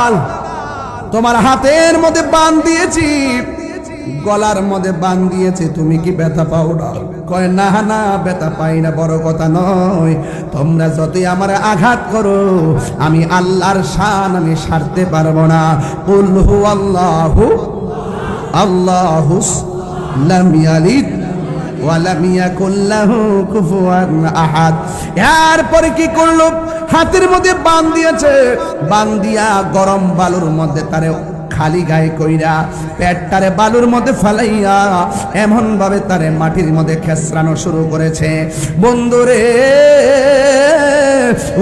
বেলাল, তোমার হাতের মধ্যে বান দিয়েছি, গলার মধ্যে বান দিয়েছে, তুমি কি ব্যথা পাও না? কয় না না, ব্যথা পাই না, বড় কথা নয়, তোমরা যতই আমার আঘাত করো আমি আল্লাহর শান আমি সারতে পারবো না। কুল হু আল্লাহু আল্লাহু লাম ইয়ালিদ ওয়া লাম ইয়াকুল লাহু কুফুয়ান আহাদ। এরপরে কি করলো? হাতের মধ্যে বান দিয়েছে, বান দিয়া গরম বালুর মধ্যে তারে খালি গায়ে কইরা পেটটারে বালুর মধ্যে ফালাইয়া এমন ভাবে তারে মাটির মধ্যে খেসরানো শুরু করেছে। বন্ধুরে,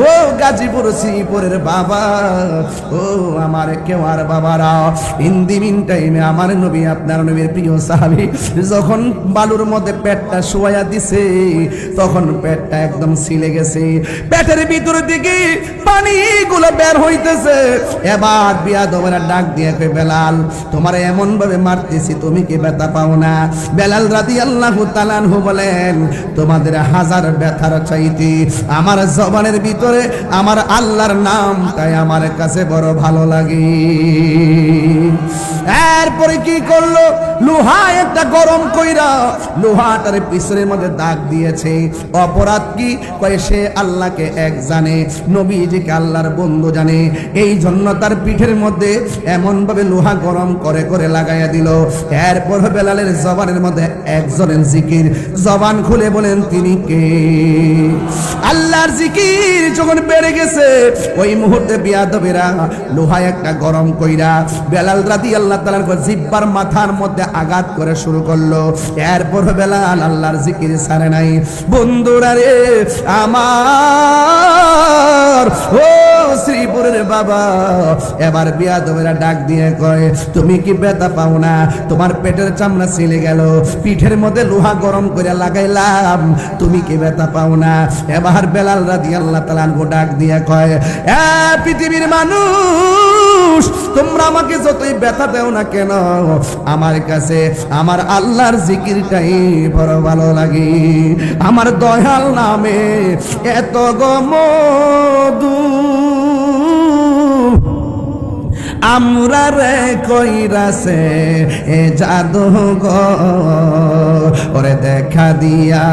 ও গাজীপুর শ্রীপুরের বাবা, ও আমার কেওয়ার বাবারা, ইন দি মিন টাইমে আমার নবী, আপনার নবীর প্রিয় সাহাবী যখন বালুর মধ্যে পেটটা শোয়া দিছে, তখন পেটটা একদম ছিলে গেছে, পেটের ভিতর দিকে পানিগুলো বের হইতেছে। এবার বিয়াদবেরা ডাক দিয়ে কই, বেলাল তোমার এমন ভাবে মারতেছি, তুমি কি ব্যথা পাও না? বেলাল রাদিয়াল্লাহু তাআলা আনহু বলেন, তোমাদের হাজার ব্যথার চাইতে আমার জবানের ভিতরে আমার আল্লাহর নামটাই আমার কাছে বড় ভালো লাগে। এরপরে কি করলো? লোহা একটা গরম কইরা লোহাটার পিছনের মধ্যে দাগ দিয়েছে। অপরাধ কি? কয় সে আল্লাহকে এক জানে, নবীজিকে আল্লাহর বন্ধু জানে, এই জন্য তার পিঠের মধ্যে এমন ভাবে লোহা গরম করে করে লাগাইয়া দিল। এরপর বেলালের জবানের মধ্যে একজনের জিকির, জবান খুলে বলেন তিনি কে? আল্লাহর জিকির যখন বেড়ে গেছে, ওই মুহূর্তে বিয়াদবেরা লোহা একটা গরম কইরা বেলাল রাদিয়াল্লাহু তাআলার জিহ্বার মাথার মধ্যে আঘাত করে শুরু করলো। এরপর বেলাল আল্লাহর জিকির ছাড়ে নাই। বন্ধুরা রে আমার, ও শ্রীপুরের বাবা, এবার বিয়াদবেরা ডাক দিয়ে কয়, তুমি কি ব্যথা পাও না? তোমার পেটের চামড়া ছিলে গেল, পিঠের মধ্যে লোহা গরম করে লাগাইলাম, তুমি কি ব্যথা পাও না? এবার বেলাল রাদিয়াল্লাহু তাআলা আনহু ডাক দিয়ে কয়, এ পৃথিবীর মানুষ, তোমরা আমাকে যতই ব্যথা দাও না কেন, আমার কাছে আমার আল্লাহর জিকিরটাই বড় ভালো লাগে। আমার দয়াল নামে এত গমদু আমরা রে কইরাছে এ জাদু গো, ওরে দেখা দিয়া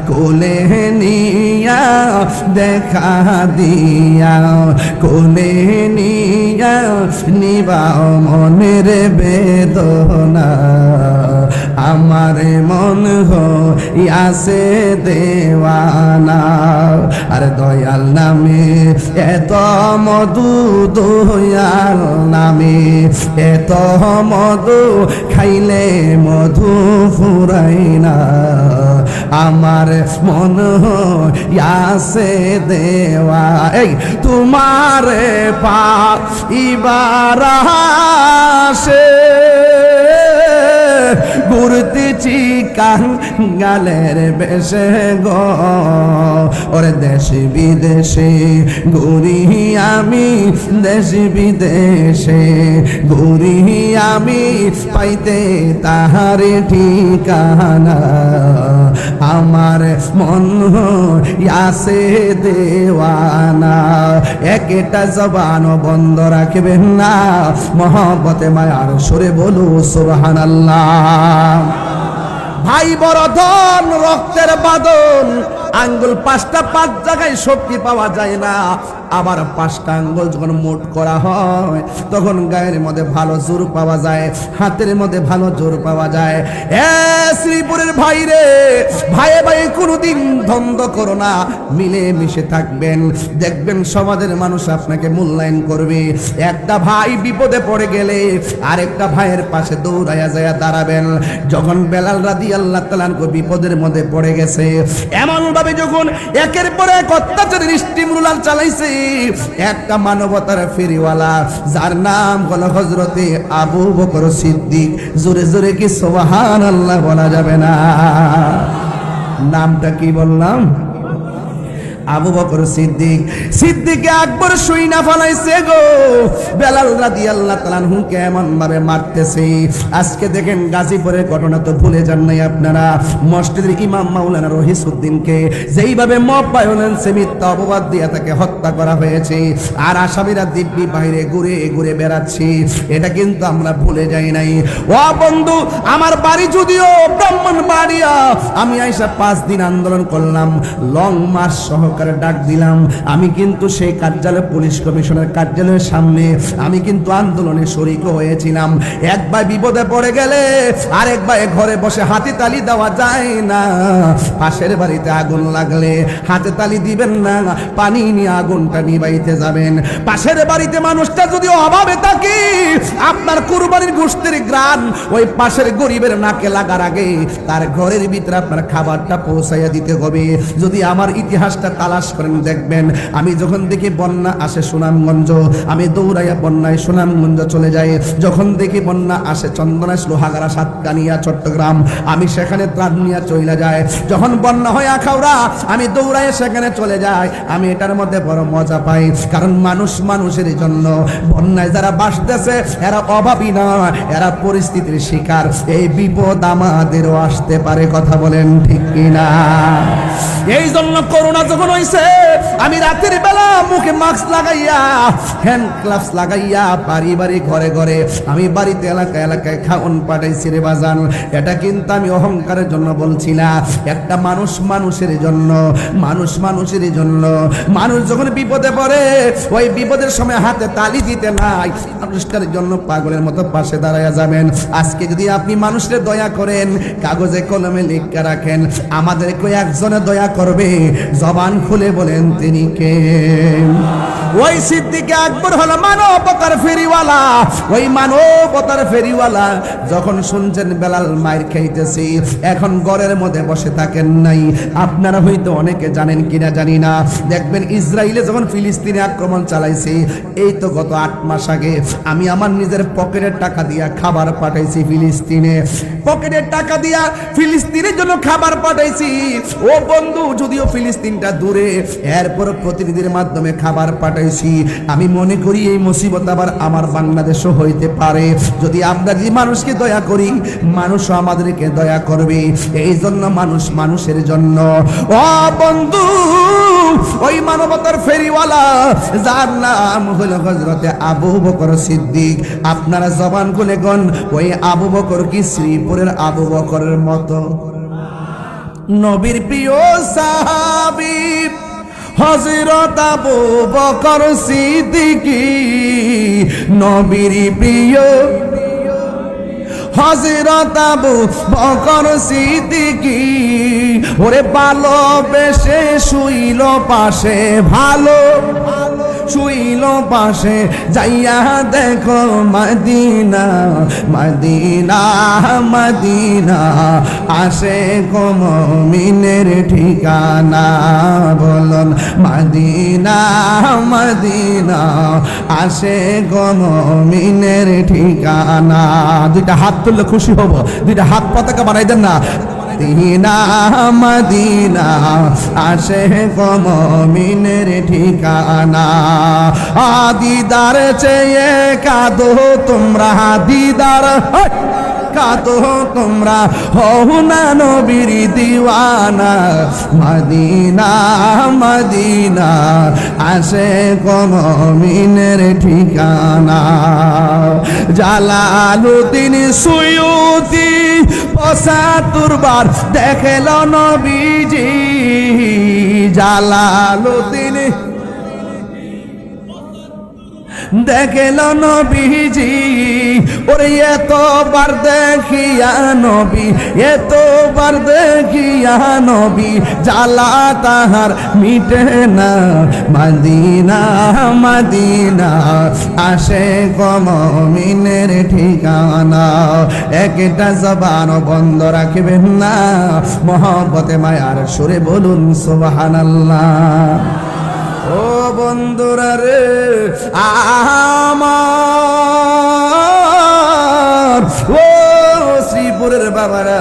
কোলে নিয়া, দেখা দিয়া কোলে নিয়া, নিবাও মনের বেদনা, আমার মন হইয়াছে দেওয়ানা। আর দয়াল নামে এত মধু, দয়াল নামে এত মধু, খাইলে মধু ফুরাই না, আমার মন হইয়াছে দেওয়া। এই তোমার পাপ ইবার আসে ঘুরতেছি কাঙ্গালের বেশে গো, ওরে দেশে বিদেশে ঘুরি আমি, দেশে বিদেশে ঘুরি আমি, পাইতে তাহার ঠিকানা, আমার মন হইয়াছে দেওয়ানা। একটা জবান বন্ধ রাখবেন না, মহব্বতে মায়ার সুরে বলু সুবহানাল্লাহ। ভাই বড় ধন, রক্তের বাঁধন, আঙ্গুল পাঁচটা, পাঁচ জায়গায় শক্তি পাওয়া যায় না, আবার পাঁচটা আঙ্গুল যখন মোট করা হয় তখন গায়ের মধ্যে ভালো জোর পাওয়া যায়, হাতের মধ্যে ভালো জোর পাওয়া যায়। এ শ্রীপুরের ভাই রে, ভাইয়ে ভাই কোনোদিন দ্বন্দ্ব করো না, মিলে মিশে থাকবেন, দেখবেন সমাজের মানুষ আপনাকে মূল্যায়ন করবে। একটা ভাই বিপদে পড়ে গেলে আরেকটা ভাইয়ের পাশে দৌড়াইয়া যায় দাঁড়াবেন। যখন বেলাল রাদিয়াল্লাহু তাআলা বিপদের মধ্যে পড়ে গেছে, এমন ভাবে যখন একের পর এক অত্যাচারের স্টিমরুলার চালাইছে, একটা মানবতার ফেরিওয়ালা যার নাম হলো হযরতে আবু বকর সিদ্দিক, জোরে জোরে কি সুবহানাল্লাহ বলা যাবে না? নামটা কি বললাম? আবু বকর সিদ্দিক, সিদ্দিকে আকবর শুইনা ফলাইছে গো বেলাল রাদিয়াল্লাহু তাআলা আনহু কেমন ভাবে মারতেছে। আজকে দেখেন গাজীপুরের ঘটনা তো ভুলে যান নাই আপনারা। মসজিদের ইমাম মাওলানা রহিসউদ্দিনকে যেইভাবে মব ভায়োলেন্সে মিথ্যা অপবাদ দিয়ে তাকে হত্যা করা হয়েছে, আর আসামিরা দিব্যি বাইরে ঘুরে ঘুরে বেড়াচ্ছে, এটা কিন্তু আমরা ভুলে যাই নাই। ও বন্ধু, আমার বাড়ি যদিও ব্রাহ্মণবাড়িয়া, আমি আইসা 5 দিন আন্দোলন করলাম, লং মার্চ সহকারে ডাক দিলাম। আমি কিন্তু সেই কার্যালয় পুলিশ কমিশনার কার্যালয়ের সামনে আমি কিন্তু আন্দোলনে শরীক হয়েছিলাম। এক ভাই বিপদে পড়ে গেলে আরেক ভাই ঘরে বসে হাতে তালি দেওয়া যায় না। পাশের বাড়িতে আগুন লাগলে হাতে তালি দিবেন না, পানি নিয়ে আগুনটা নিভাইতে যাবেন। পাশের বাড়িতে মানুষটা যদি অভাবে থাকে, আপনার কুরবানির গোশতের গ্রান ওই পাশের গরিবের নাকে লাগার আগে তার ঘরের ভিতরে আপনার খাবারটা পৌঁছাইয়া দিতে হবে। যদি আমার ইতিহাসটা তালাশ করেন দেখবেন, আমি যখন দেখি বন্যা আসে সুনামগঞ্জ, আমি দৌড়াইয়া বন্যায় সুনামগঞ্জ চলে যাই। যখন দেখি বন্যা আসে চন্দনাইশ, লোহাগাড়া, সাতকানিয়া, চট্টগ্রাম, আমি সেখানে ত্রাণ নিয়ে চলে যাই। যখন বন্যা হয় আখাউড়া, আমি দৌড়াইয়া সেখানে চলে যাই। আমি এটার মধ্যে বড় মজা পাই, কারণ মানুষ মানুষের জন্য। বন্যায় যারা বাসতেছে এরা অভাবী না, এরা পরিস্থিতির শিকার। এই বিপদ আমাদেরও আসতে পারে, কথা বলেন ঠিক কিনা? এই জন্য করোনা যখন হইছে, আমি রাতের বেলা মুখে মাস্ক লাগাইয়া, হ্যান্ড গ্লাভস লাগাইয়া বাড়ি বাড়ি ঘরে ঘরে আমি বাড়িতে এলাকায় এলাকায় খাওন পাঠাইছি রে বাজান। এটা কিন্তু আমি অহংকারের জন্য বলছি না, একটা মানুষ মানুষের জন্য, মানুষ মানুষের জন্য। মানুষ যখন বিপদে পড়ে, ওই বিপদের সময় হাতে তালি দিতে নাই, মানুষটার জন্য পাগলের মতো পাশে দাঁড়ায়া যাবেন। আজকে যদি আপনি মানুষের দয়া করেন, কাগজে কলমে লিখে রাখেন, আমাদেরকে একজনে দয়া করবে, জবান খুলে বলেন তিনি কে? ওই সিদ্দিকে আকবর হলো মানবতার ফেরিওয়ালা। ওই মানবতার ফেরিওয়ালা যখন শুনছেন বেলাল মাইর খাইতেছি, এখন ঘরের মধ্যে বসে থাকেন নাই। আপনারা হয়তো অনেকে জানেন কিনা জানি না, দেখবেন ইসরায়েলে যখন ফিলিস্তিনে আক্রমণ চালাইছে, এই তো গত 8 মাস আগে আমি আমার নিজের পকেটের টাকা দিয়া খাবার পাঠাইছি ফিলিস্তিনে। পকেটের টাকা দিয়া ফিলিস্তিনের জন্য খাবার পাঠাইছি। ও বন্ধু, যদিও ফিলিস্তিনটা দূরে, এরপর প্রতিনিধির মাধ্যমে খাবার পাঠাইছি। আমি মনে করি এই মুসিবত আবার আমার বাংলাদেশও হইতে পারে। যদি আমরা যে মানুষকে দয়া করি, মানুষও আমাদেরকে দয়া করবে। এই জন্য মানুষ মানুষের জন্য। ও বন্ধু, ওই মানবতার ফেরিওয়ালা যার নাম হলো হযরতে আবু বকর সিদ্দিক, আপনারা জবান খুলে গন, ওই আবু বকর কি শ্রীপুরের আবু বকরের মতো? নবীর প্রিয় সাহাবী হযরত আবু বকর সিদ্দিক, নবীর প্রিয় হযরত আবু বকর সিদ্দিক। ওরে ভালোবেসে শুইল পাশে, ভালো শুইল পাশে, যাইয়া দেখো মদিনা, মদিনা, মদিনা, আসে গো মুমিনের ঠিকানা। বলুন মদিনা, মদিনা, আসে গো মুমিনের ঠিকানা। দুইটা হাত তুললে খুশি হব, দুইটা হাত পতাকা বানাই দেন না। মদিনা, মদিনা, আসে গো মুমিনের ঠিকানা। দিদার চেয়ে কাঁদো তোমরা, দিদার কাঁদো তোমরা, হও না নবীর দিওয়ানা। মদিনা, মদিনা, আসে গো মুমিনের ঠিকানা। জালালউদ্দিন সুয়ুতি ৭৫ বার দেখল নবীজি। জালালউদ্দিন দেখল নবীজি, ওরে এতবার দেখিয়া নবী, এতবার দেখিয়া নবী, জ্বালা তাহার মিটে না। মদিনা, মদিনা, আসে গো মুমিনের ঠিকানা। একটা জবান বন্ধ রাখবেন না, মহব্বতে মায়ার সুরে বলুন সুবহানাল্লাহ। ও বন্ধুরা রে আমার, ও শ্রীপুরের বাবারা,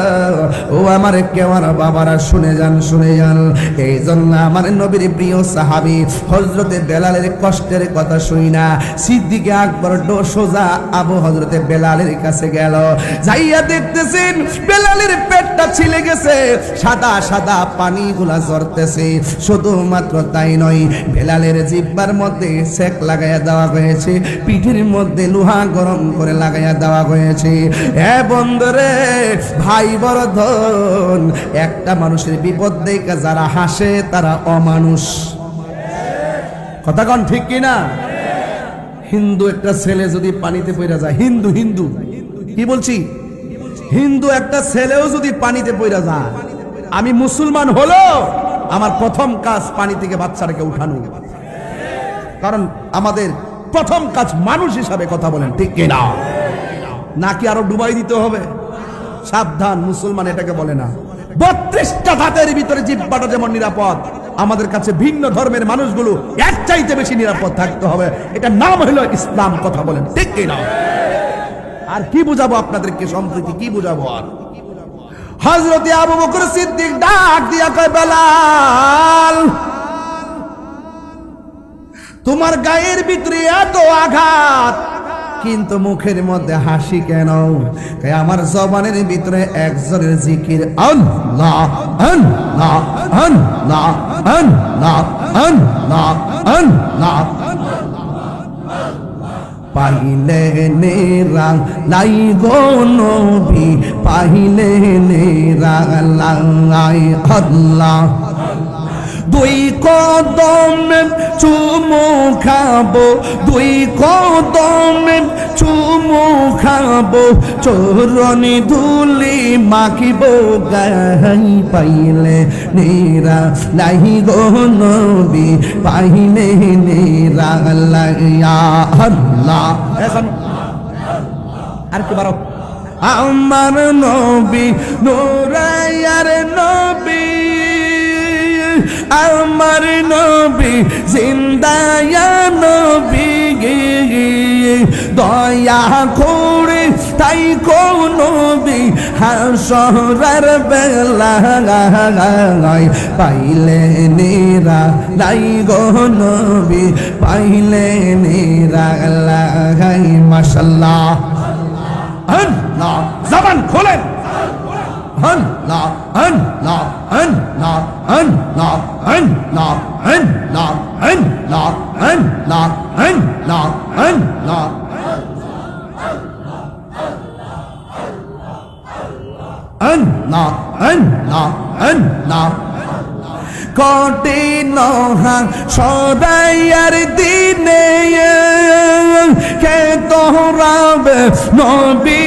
ও আমার কেওয়ার বাবারা শুনে যান, শুনে যান। এই জন্য আমার নবীর প্রিয় সাহাবী হযরতে বেলালের কষ্টের কথা শুই না সিদ্দিক আকবর সোজা আবু হযরতে বেলালের কাছে গেল। যাইয়া দেখতেছেন বেলালের পেটটা ছিলে গেছে, সাদা সাদা পানিগুলা ঝরতেছে। শুধুমাত্র তাই নয়, বেলালের জিহ্বার মধ্যে সেক লাগাইয়া দেওয়া হয়েছে, পিঠের মধ্যে লোহা গরম করে লাগাইয়া দেওয়া হয়েছে। এ বন্ধুরে, ভাই বড় ধন। একটা মানুষের বিপদ দেখে যারা হাসে তারা অমানুষ। কথা কন ঠিক কিনা? হিন্দু একটা ছেলে যদি পানিতে পড়ে যায়, হিন্দু হিন্দু কি বলছি, হিন্দু একটা ছেলেও যদি পানিতে পড়ে যায়, আমি মুসলমান হলো আমার প্রথম কাজ পানি থেকে বাচ্চাটাকে উঠানো। কারণ আমাদের প্রথম কাজ মানুষ হিসাবে, কথা বলেন ঠিক কিনা? নাকি আরো ডুবাই দিতে হবে? সাবধান, মুসলমান এটাকে বলে না। 32টা দাঁতের ভিতরে জিহ্বাটা যেমন নিরাপদ, আমাদের কাছে ভিন্ন ধর্মের মানুষগুলো এর চাইতে বেশি নিরাপদ থাকতে হবে। এটা নাম হলো ইসলাম, কথা বলেন ঠিক কিনা? আর কি বুঝাবো আপনাদেরকে, সম্প্রীতি কি বুঝাবো? আর হযরতে আবু বকর সিদ্দিক ডাক দিয়া কয়, বেলাল, তোমার গায়ের ভিতরে এত আঘাত, কিন্তু মুখের মধ্যে হাসি কেন? আমার জবানের ভিতরে একজনের জিকির, আল্লাহ আল্লাহ আল্লাহ আল্লাহ আল্লাহ আল্লাহ। পাইলে নেরা লাই গো নবী, পাইলে নেরা লাই আল্লাহ। দুই কদমে চুমু খাবো, দুই কদমে চুমু খাবো, চরণে ধুলি মাখিব গাই। পাইলে নেরা লাই গো নবী, পাইলে নেরা লাইয়া আল্লাহ। আর কি বারো, আমার নবী নূরায়ার নবী, আমার নবী জিন্দায়া নবী, দয়া করে তাই কোন নবী হাসরের বেলায় পাইলে নেরা লাই গো নবী, পাইলে নেরা লাই। মাশাআল্লাহ, আল্লাহ, জবান খোলেন, আল্লাহ আল্লাহ আল্লাহ আল্লাহ আল্লাহ আল্লাহ আল্লাহ আল্লাহ আল্লাহ আল্লাহ। আল্লাহ আল্লাহ আল্লাহ। কঠিন সদাইয়ার দিনে কে তোরাবে নবী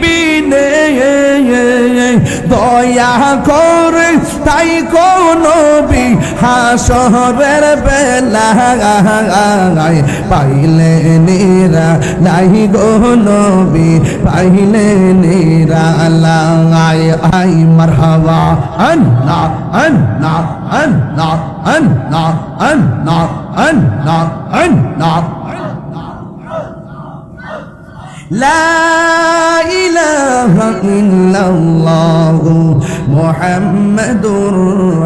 বিনে, দয়া করে তাই কোন নবী হাসরের বেলায় পাইলে নেরা লাই গো নবী, পাইলে নেরা লাই। আই মারহাবা, আল্লাহ আল্লাহ আল্লাহ আল্লাহ আল্লাহ আল্লাহ আল্লাহ। লা ইলাহা ইল্লাল্লাহু মুহাম্মাদুর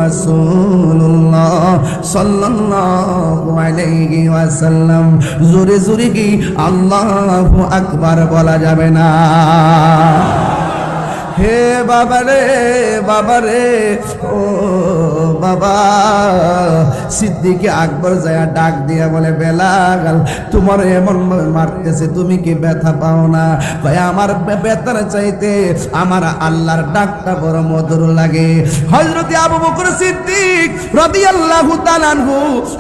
রাসূলুল্লাহ সাল্লাল্লাহু আলাইহি ওয়াসাল্লাম। জোরে জোরে কি আল্লাহু আকবার বলা যাবে না? হে বাবা রে, বাবা রে, ও বাবা। সিদ্দিক আকবর যায় ডাক দিয়া বলে, বেলাল, তোমার এমন মারতেছে, তুমি কি ব্যথা পাও না? ভাই, আমার ব্যথার চাইতে আমার আল্লাহর ডাকটা বড় মধুর লাগে। হযরত আবু বকর সিদ্দিক রাদিয়াল্লাহু তাআলা আনহু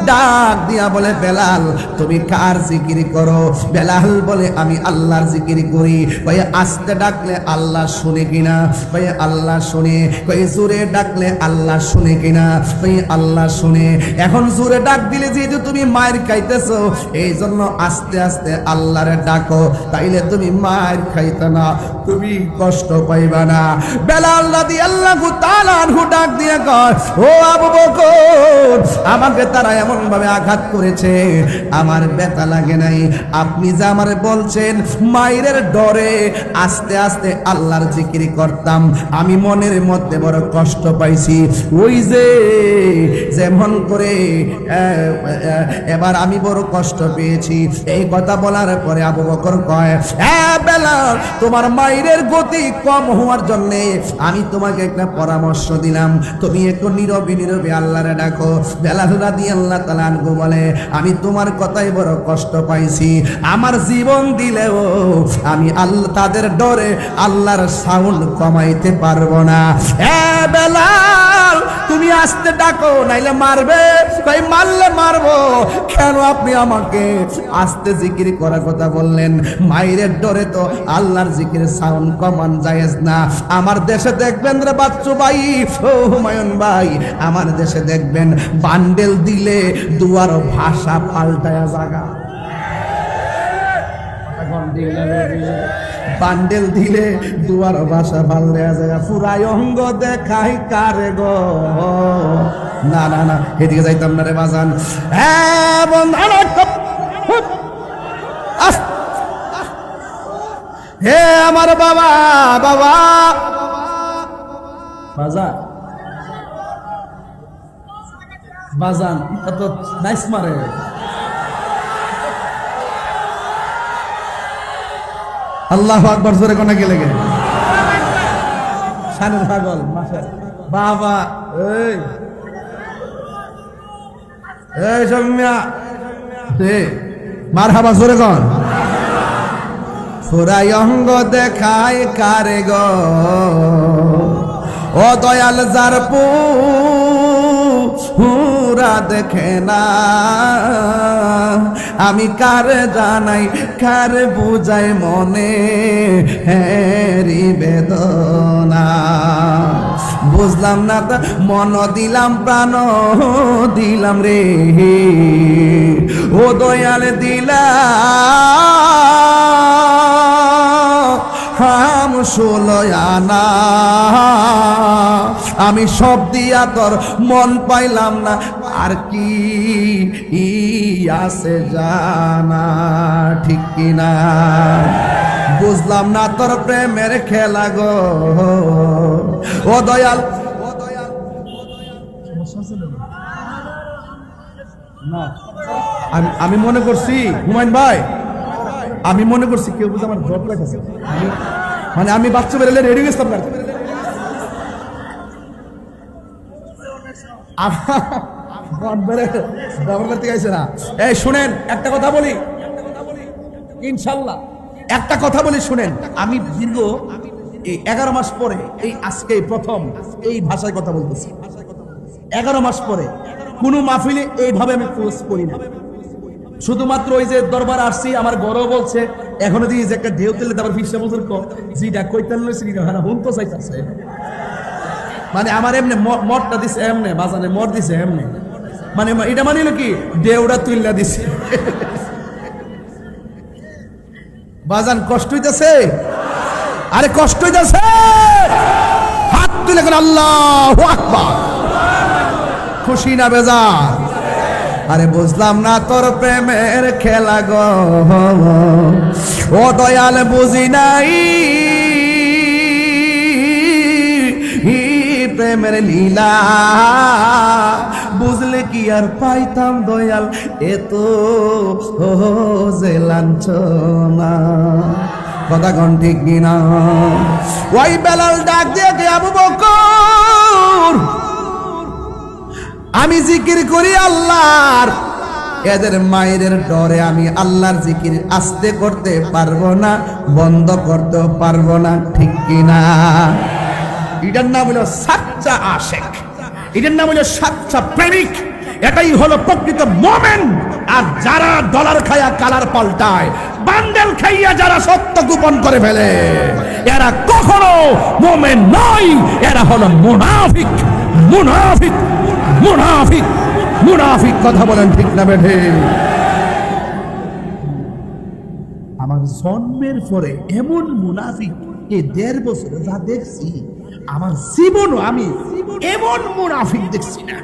ডাক দিয়া বলে, বেলাল, তুমি কার জিকির করো? বেলাল বলে, আমি আল্লাহর জিকির করি। ভাই, আস্তে ডাকলে আল্লাহ শুনে কিনা? ভাই, আল্লাহ শুনে। কই জোরে ডাকলে আল্লাহ শুনে কিনা? ওই আল্লাহ শুনে। এখন জোরে ডাক দিলে যেহেতু তুমি মায়ের খাইতেছো, এই জন্য আস্তে আস্তে আল্লাহরে ডাকো, তাইলে তুমি মায়ের খাইতে না, তুমি কষ্ট পাইবা না। বেলাল রাদিয়াল্লাহু তাআলা আনহু ডাক দিয়ে কয়, ও আবু বকর, আমাকে তারা এমন ভাবে আঘাত করেছে, আমার ব্যথা লাগে নাই। আপনি যে আমারে বলছেন মায়ের ডরে আস্তে আস্তে আল্লাহর জিকির করতাম, আমি মনের মধ্যে বড় কষ্ট পাইছি। ওই যে যেমন করে এবার আমি বড় কষ্ট পেয়েছি। এই কথা বলার পরে আবু বকর কয়, হ্যাঁ বেলাল, তোমার মায়ের গতি কম হওয়ার জন্য আমি তোমাকে একটা পরামর্শ দিলাম, তুমি একটু নীরবে নীরবে আল্লাহরে ডাকো। বেলাল রাদিয়াল্লাহু তাআলা আনহু বলে, আমি তোমার কথাই বড় কষ্ট পাইছি, আমার জীবন দিলেও আমি আল্লাহ তাদের ডরে আল্লাহর সাউন্ড কমাইতে পারবো না। হ্যাঁ বেলাল, তুমি আস্তে ডাকো, নাইলে মারবে। কই মারলে মারবো কেন? আপনি আমাকে আস্তে জিকির করার কথা বললেন, মায়ের ডরে তো আল্লাহর জিকির সাউন্ড কমান জায়েজ না। আমার দেশে দেখবেন রে বাচ্চু ভাই, ও হুমায়ুন ভাই, আমার দেশে দেখবেন বান্ডেল দিলে দুয়ার ভাষা পাল্টায়া জাগা। বান্ডেল দিলে দুয়ার ভাষা পাল্টায়া জাগা। পুরাই অঙ্গ দেখাই কারে গো। না না না, এদিকে যাইতাম না রে বাজান। হ্যাঁ বন্ধু, হে আমার বাবা, বাবা বাজান, বাজান এত নাইস মারে। আল্লাহু আকবার, জোরে কোনা গেলে গে শানের পাগল বাবা। এই এই সৌম্যা, মারহাবা, জোরে কোন। ফুরাই অঙ্গ দেখায় কারে গো, ও দয়াল যার পুরা দেখে না, আমি কারে জানাই, কারে বুঝাই মনে হেরি বেদনা। বুঝলাম না তা মন দিলাম, প্রাণ দিলাম রে, ও দয়াল দিলাম হাম ষোলয়ানা, আমি সব দিয়া তোর মন পাইলাম না, আর কি আছে জানা, ঠিক কিনা? বুঝলাম না তোর প্রেমের খেলা গো, ও দয়াল। আমি মনে করছি হুমায়ুন ভাই, আমি মনে করছি কেউ বুঝে আমার জট লাগছে, মানে আমি বাচ্চা বেরোলে রেডি গেছিলাম না। এই শুনেন, একটা কথা বলি, ইনশাল্লাহ একটা কথা বলি শুনেন। আমি দীর্ঘ এই 11 মাস পরে, এই আজকে প্রথম এই ভাষায় কথা বলতেছি। 11 মাস পরে কোনো মাহফিলে এইভাবে আমি ক্লোজ করি না। শুধুমাত্র ওই যে দরবার আসছি, আমার গরও বলছে এখনো দিয়ে যে একটা ঢেউ তুলে তারপর 20 বছর যেটা কইতেন হুন তো চাইতেছে, মানে আমার এমনি মদটা দিছে, এমনি বাজানে মদ দিছে এমনি, মানে এটা মানে হলো কি ঢেউটা তুইলা দিছে। বাজান কষ্ট হইতেছে, আরে কষ্ট হইতেছে, হাত তুলে কোন আল্লাহু আকবার, খুশি না বেজার? আরে বুঝলাম না তোর প্রেমের খেলা গো, ও দয়াল বুঝি নাই প্রেমের লীলা, বুঝলে কি আর পাইতাম দয়াল এত যে লাঞ্ছনা। কথা কোন ঠিক কিনা? ওই বেলাল ডাক দিয়ে কে আবু বকর, আমি জিকির করি আল্লাহর, এদের মায়ের ডরে আমি আল্লাহর জিকির আস্তে করতে পারবো না, বন্ধ করতে পারবো না, ঠিক কিনা? এটার নাম হলো সাচ্চা আশেক, এটার নাম হলো সাচ্চা প্রেমিক, এটাই হলো প্রকৃত মোমেন। আর যারা ডলার খায়া কালার পাল্টায়, বান্ডেল খাইয়া যারা সত্য গোপন করে ফেলে, এরা কখনো মোমেন নয়, এরা হলো মুনাফিক। মুনাফিক মুনাফিক মুনাফিক। কথা বলেন ঠিক না বেঠে? আমার জন্মের পরে এমন মুনাফিক এই 1.5 বছরে যা দেখছি, আমার জীবনও আমি এমন মুনাফিক দেখছি না।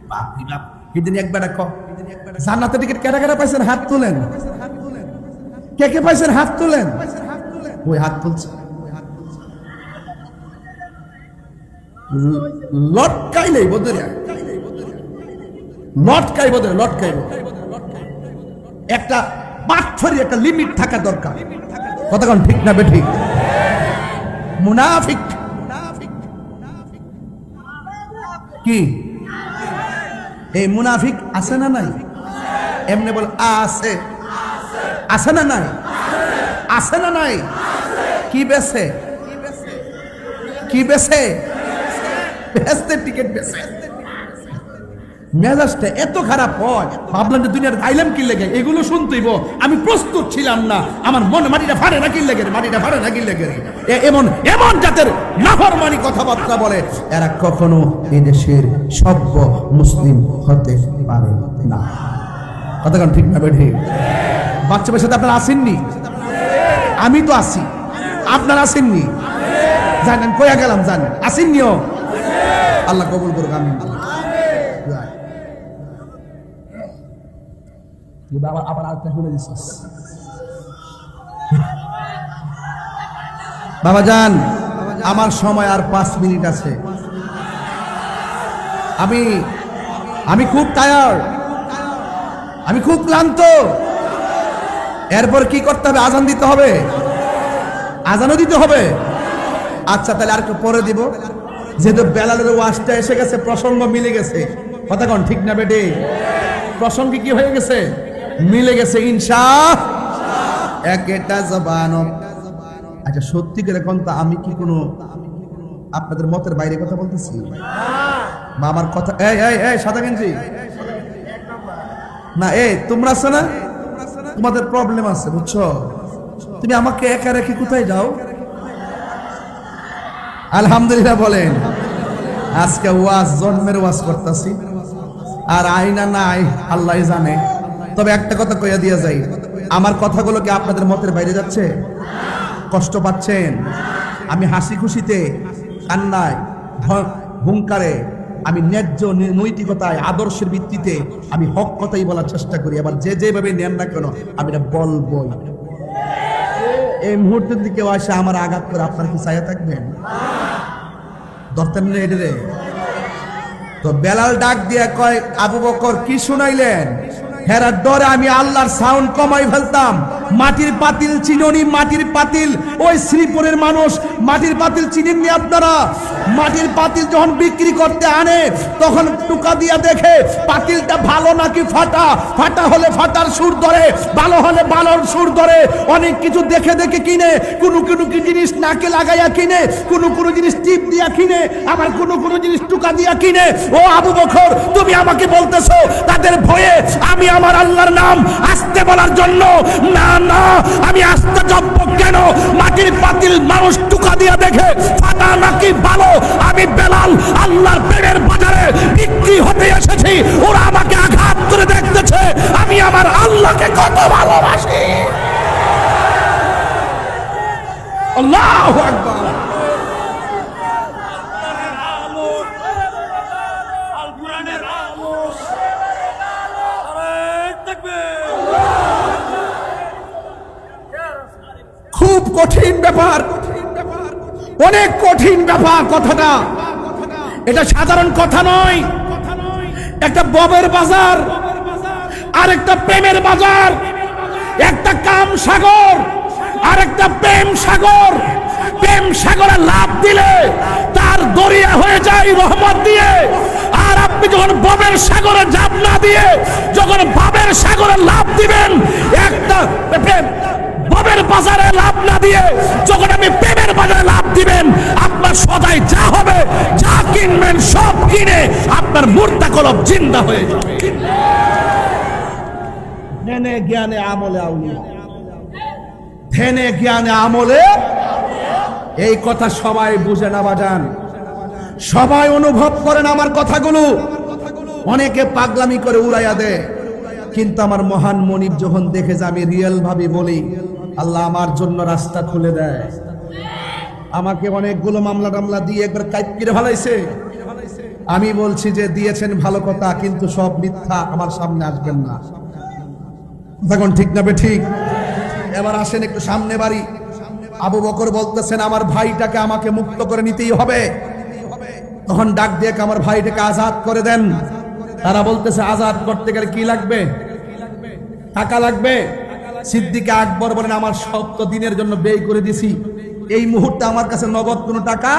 বাপরে বাপ। এদিন একবার জান্নাতের টিকিট কেটে কেটে পাইছেন? হাত তুলেন। কে কে পাইছেন? হাত তুলেন। ওই হাত তুলছে। লটকাইলেই বোধহয় লটকাইব। একটা পাথরের একটা লিমিট থাকা দরকার। কতক্ষণ ঠিক না বেঠিক? মুনাফিক কি? এই মুনাফিক আছে না নাই? এমনি বল আছে। আছে না নাই? আছে না নাই? কি বেছে? কি বেছে? বেচতে টিকিট বেছে। মেজাজটা এত খারাপ হয়, ভাবলাম যে দুনিয়ার আইলাম কি লেগে এগুলো শুনতেইব। আমি প্রস্তুত ছিলাম না। আমার মনে মাটিটা ফাড়ে না কি লেগে, মাটিটা ফাড়ে না কি লেগে। এমন এমন জাতের নাফরমানি কথাবার্তা বলে, এরা কখনো এই দেশের সভ্য মুসলিম হতে পারে না। কতক্ষণ ঠিক না বেঠে? বাচ্চা সাথে আপনারা আসেননি? আমি তো আসি, আপনারা আসেননি? জানেন কইয়া গেলাম, জানেন আসেননিও। আল্লাহ কবুল করুক। আমিন। আবার আরেকটা শুনে দিচ্ছিস বাবা যান। আমার সময় আর 5 মিনিট আছে। আমি খুব টায়ার্ড, আমি খুব ক্লান্ত। এরপর কি করতে হবে? আজান দিতে হবে। আজানও দিতে হবে। আচ্ছা তাহলে আর একটু পরে দিব, যেহেতু বেলালের ওয়াজটা এসে গেছে, প্রসঙ্গ মিলে গেছে। কতক্ষণ ঠিক না বেটে? প্রসঙ্গে কি হয়ে গেছে? মিলে গেছে ইনশাআল্লাহ। একটা জবান। আচ্ছা সত্যি করে কোন তা আমি কি কোনো আপনাদের মতের বাইরে কথা বলতেছি? বা আমার কথা এই সাদা গেঞ্জি না, তোমরা আছে না, তোমাদের প্রবলেম আছে বুঝছো। তুমি আমাকে একা রেখে কোথায় যাও? আলহামদুলিল্লাহ বলেন। আজকে ওয়াজ জন্মের ওয়াজ করতেছি, আর আইনা নাই আল্লাহ জানে। তবে একটা কথা কইয়া দিয়া যাই, আমার কথাগুলো কি আপনাদের মতের বাইরে যাচ্ছে? কষ্ট পাচ্ছেন? আমি হাসি খুশিতে, কান্নায়, হুঙ্কারে, আমি ন্যায্য নৈতিকতায়, আদর্শের ভিত্তিতে আমি হক কথাই বলার চেষ্টা করি। আবার যে যেভাবে নেন না কেন আমি এটা বলবই। এই মুহূর্তের দিকে আসে আমার আঘাত করে আপনার কি চাইয়া থাকবেন? ধরতেন না এটা রে। তো বেলাল ডাক দিয়ে কয়, আবু বকর কি শুনাইলেন? হেরার ডরে আমি আল্লাহর সাউন্ড কমাই ফেলতাম। মাটির পাতিল চিননি? মাটির পাতিল, ওই শ্রীপুরের মানুষ মাটির পাতিল চিনেননি আপনারা? মাটির পাতিল যখন বিক্রি করতে আনে তখন টুকা দিয়া দেখে পাতিলটা ভালো নাকি ফাটা। ফাটা হলে ফাটার সুর ধরে, ভালো হলে ভালোর সুর ধরে। অনেক কিছু দেখে দেখে কিনে, কোনো জিনিস নাকে লাগাইয়া কিনে, কোনো জিনিস টিপ দিয়া কিনে, আবার কোনো জিনিস টুকা দিয়া কিনে। ও আবু বকর, তুমি আমাকে বলতেছো তাদের ভয়ে আমি আমার আল্লাহর নাম আস্তে বলার জন্য? না না, আমি আস্তে জব্ব কেন? মাটির পাতিল মানুষ টুকা দিয়া দেখে ফাটা নাকি ভালো। আমি বেলাল আল্লাহর প্রেমের বাজারে বিক্রি হতে এসেছি। ওরা আমাকে আঘাত করে দেখতেছে আমি আমার আল্লাহকে কত ভালোবাসি। আল্লাহু আকবার। খুব কঠিন ব্যাপার, অনেক কঠিন ব্যাপার। কথাটা এটা সাধারণ কথা নয়। একটা ববের বাজার, আর একটা প্রেমের বাজার, একটা কাম সাগর আর একটা প্রেম সাগর। প্রেম সাগরে লাভ দিলে তার দরিয়া হয়ে যায় রহমত দিয়ে। আর আপনি যখন ববের সাগরে ঝাঁপ না দিয়ে যখন ভাবের সাগরে লাভ দিবেন, একটা ববের বাজারে লাভ না দিয়ে যখন আমি প্রেমের বাজারে লাভ দিবেন, আপনার সদাই যা হবে, যা কিনবেন সব কিনে আপনার মুর্দা কলব জিন্দা হয়ে যাবে। ধ্যানে জ্ঞানে আমলে আউলিয়া, ধ্যানে জ্ঞানে আমলে। এই কথা সবাই বুঝে না বাজান, সবাই অনুভব করেন আমার কথাগুলো, অনেকে পাগলামি করে উড়াইয়া দেয়, কিন্তু আমার মহান মনিব যখন দেখে যে আমি রিয়েল ভাবে বলি, আল্লাহ আমার জন্য রাস্তা খুলে দেয়। আমাকে অনেকগুলো মামলা টামলা দিয়ে একবার কাইপিরে ভালাইছে। আমি বলছি যে দিয়েছেন ভালো কথা, কিন্তু সব মিথ্যা, আমার সামনে আসবেন না। তখন ঠিক না বে ঠিক? এবার আসেন একটু সামনে বাড়ি। আবু বকর বলতেছেন আমার ভাইটাকে আমাকে মুক্ত করে নিতেই হবে। তখন ডাক দিয়ে আমার ভাইটাকে আজাদ করে দেন। তারা বলতেছে আজাদ করতে গেলে কি লাগবে? টাকা লাগবে। সিদ্দিক আকবর বলেন আমার 70 দিনের জন্য ব্যয় করে দিছি, এই মুহূর্তে আমার কাছে নগদ কোনো টাকা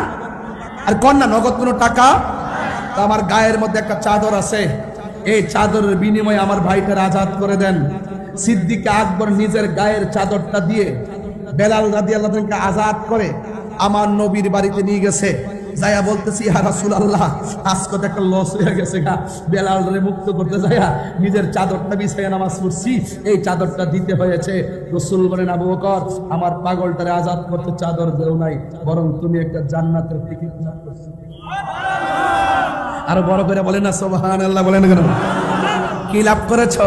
আর কন্যা নগদ কোনো টাকা। তো আমার গায়ের মধ্যে একটা চাদর আছে, এই চাদরের বিনিময়ে আমার ভাইটার আজাদ করে দেন। সিদ্দিক আকবর নিজের গায়ের চাদরটা দিয়ে বেলাল রাদিয়াল্লাহু আনহুকে আজাদ করে আমার নবীর বাড়িতে নিয়ে গেছে। যায়া বলতেছি ইয়া রাসূলুল্লাহ, আজকে তো একটা লস হয়ে গেছে গা, বেলালরে মুক্ত করতে যায়া নিজের চাদরটা বিছাইয়া নামাজ পড়ছি, এই চাদরটা দিতে হয়েছে। রাসূল বলেন আবু বকর আমার পাগলটারে আজাদ করতে চাদর দেও নাই, বরং তুমি একটা জান্নাতের টিকিট লাভ করছো। আরো বড় করে বলেন না সুবহানাল্লাহ, বলেন কেন? কি লাভ করেছো?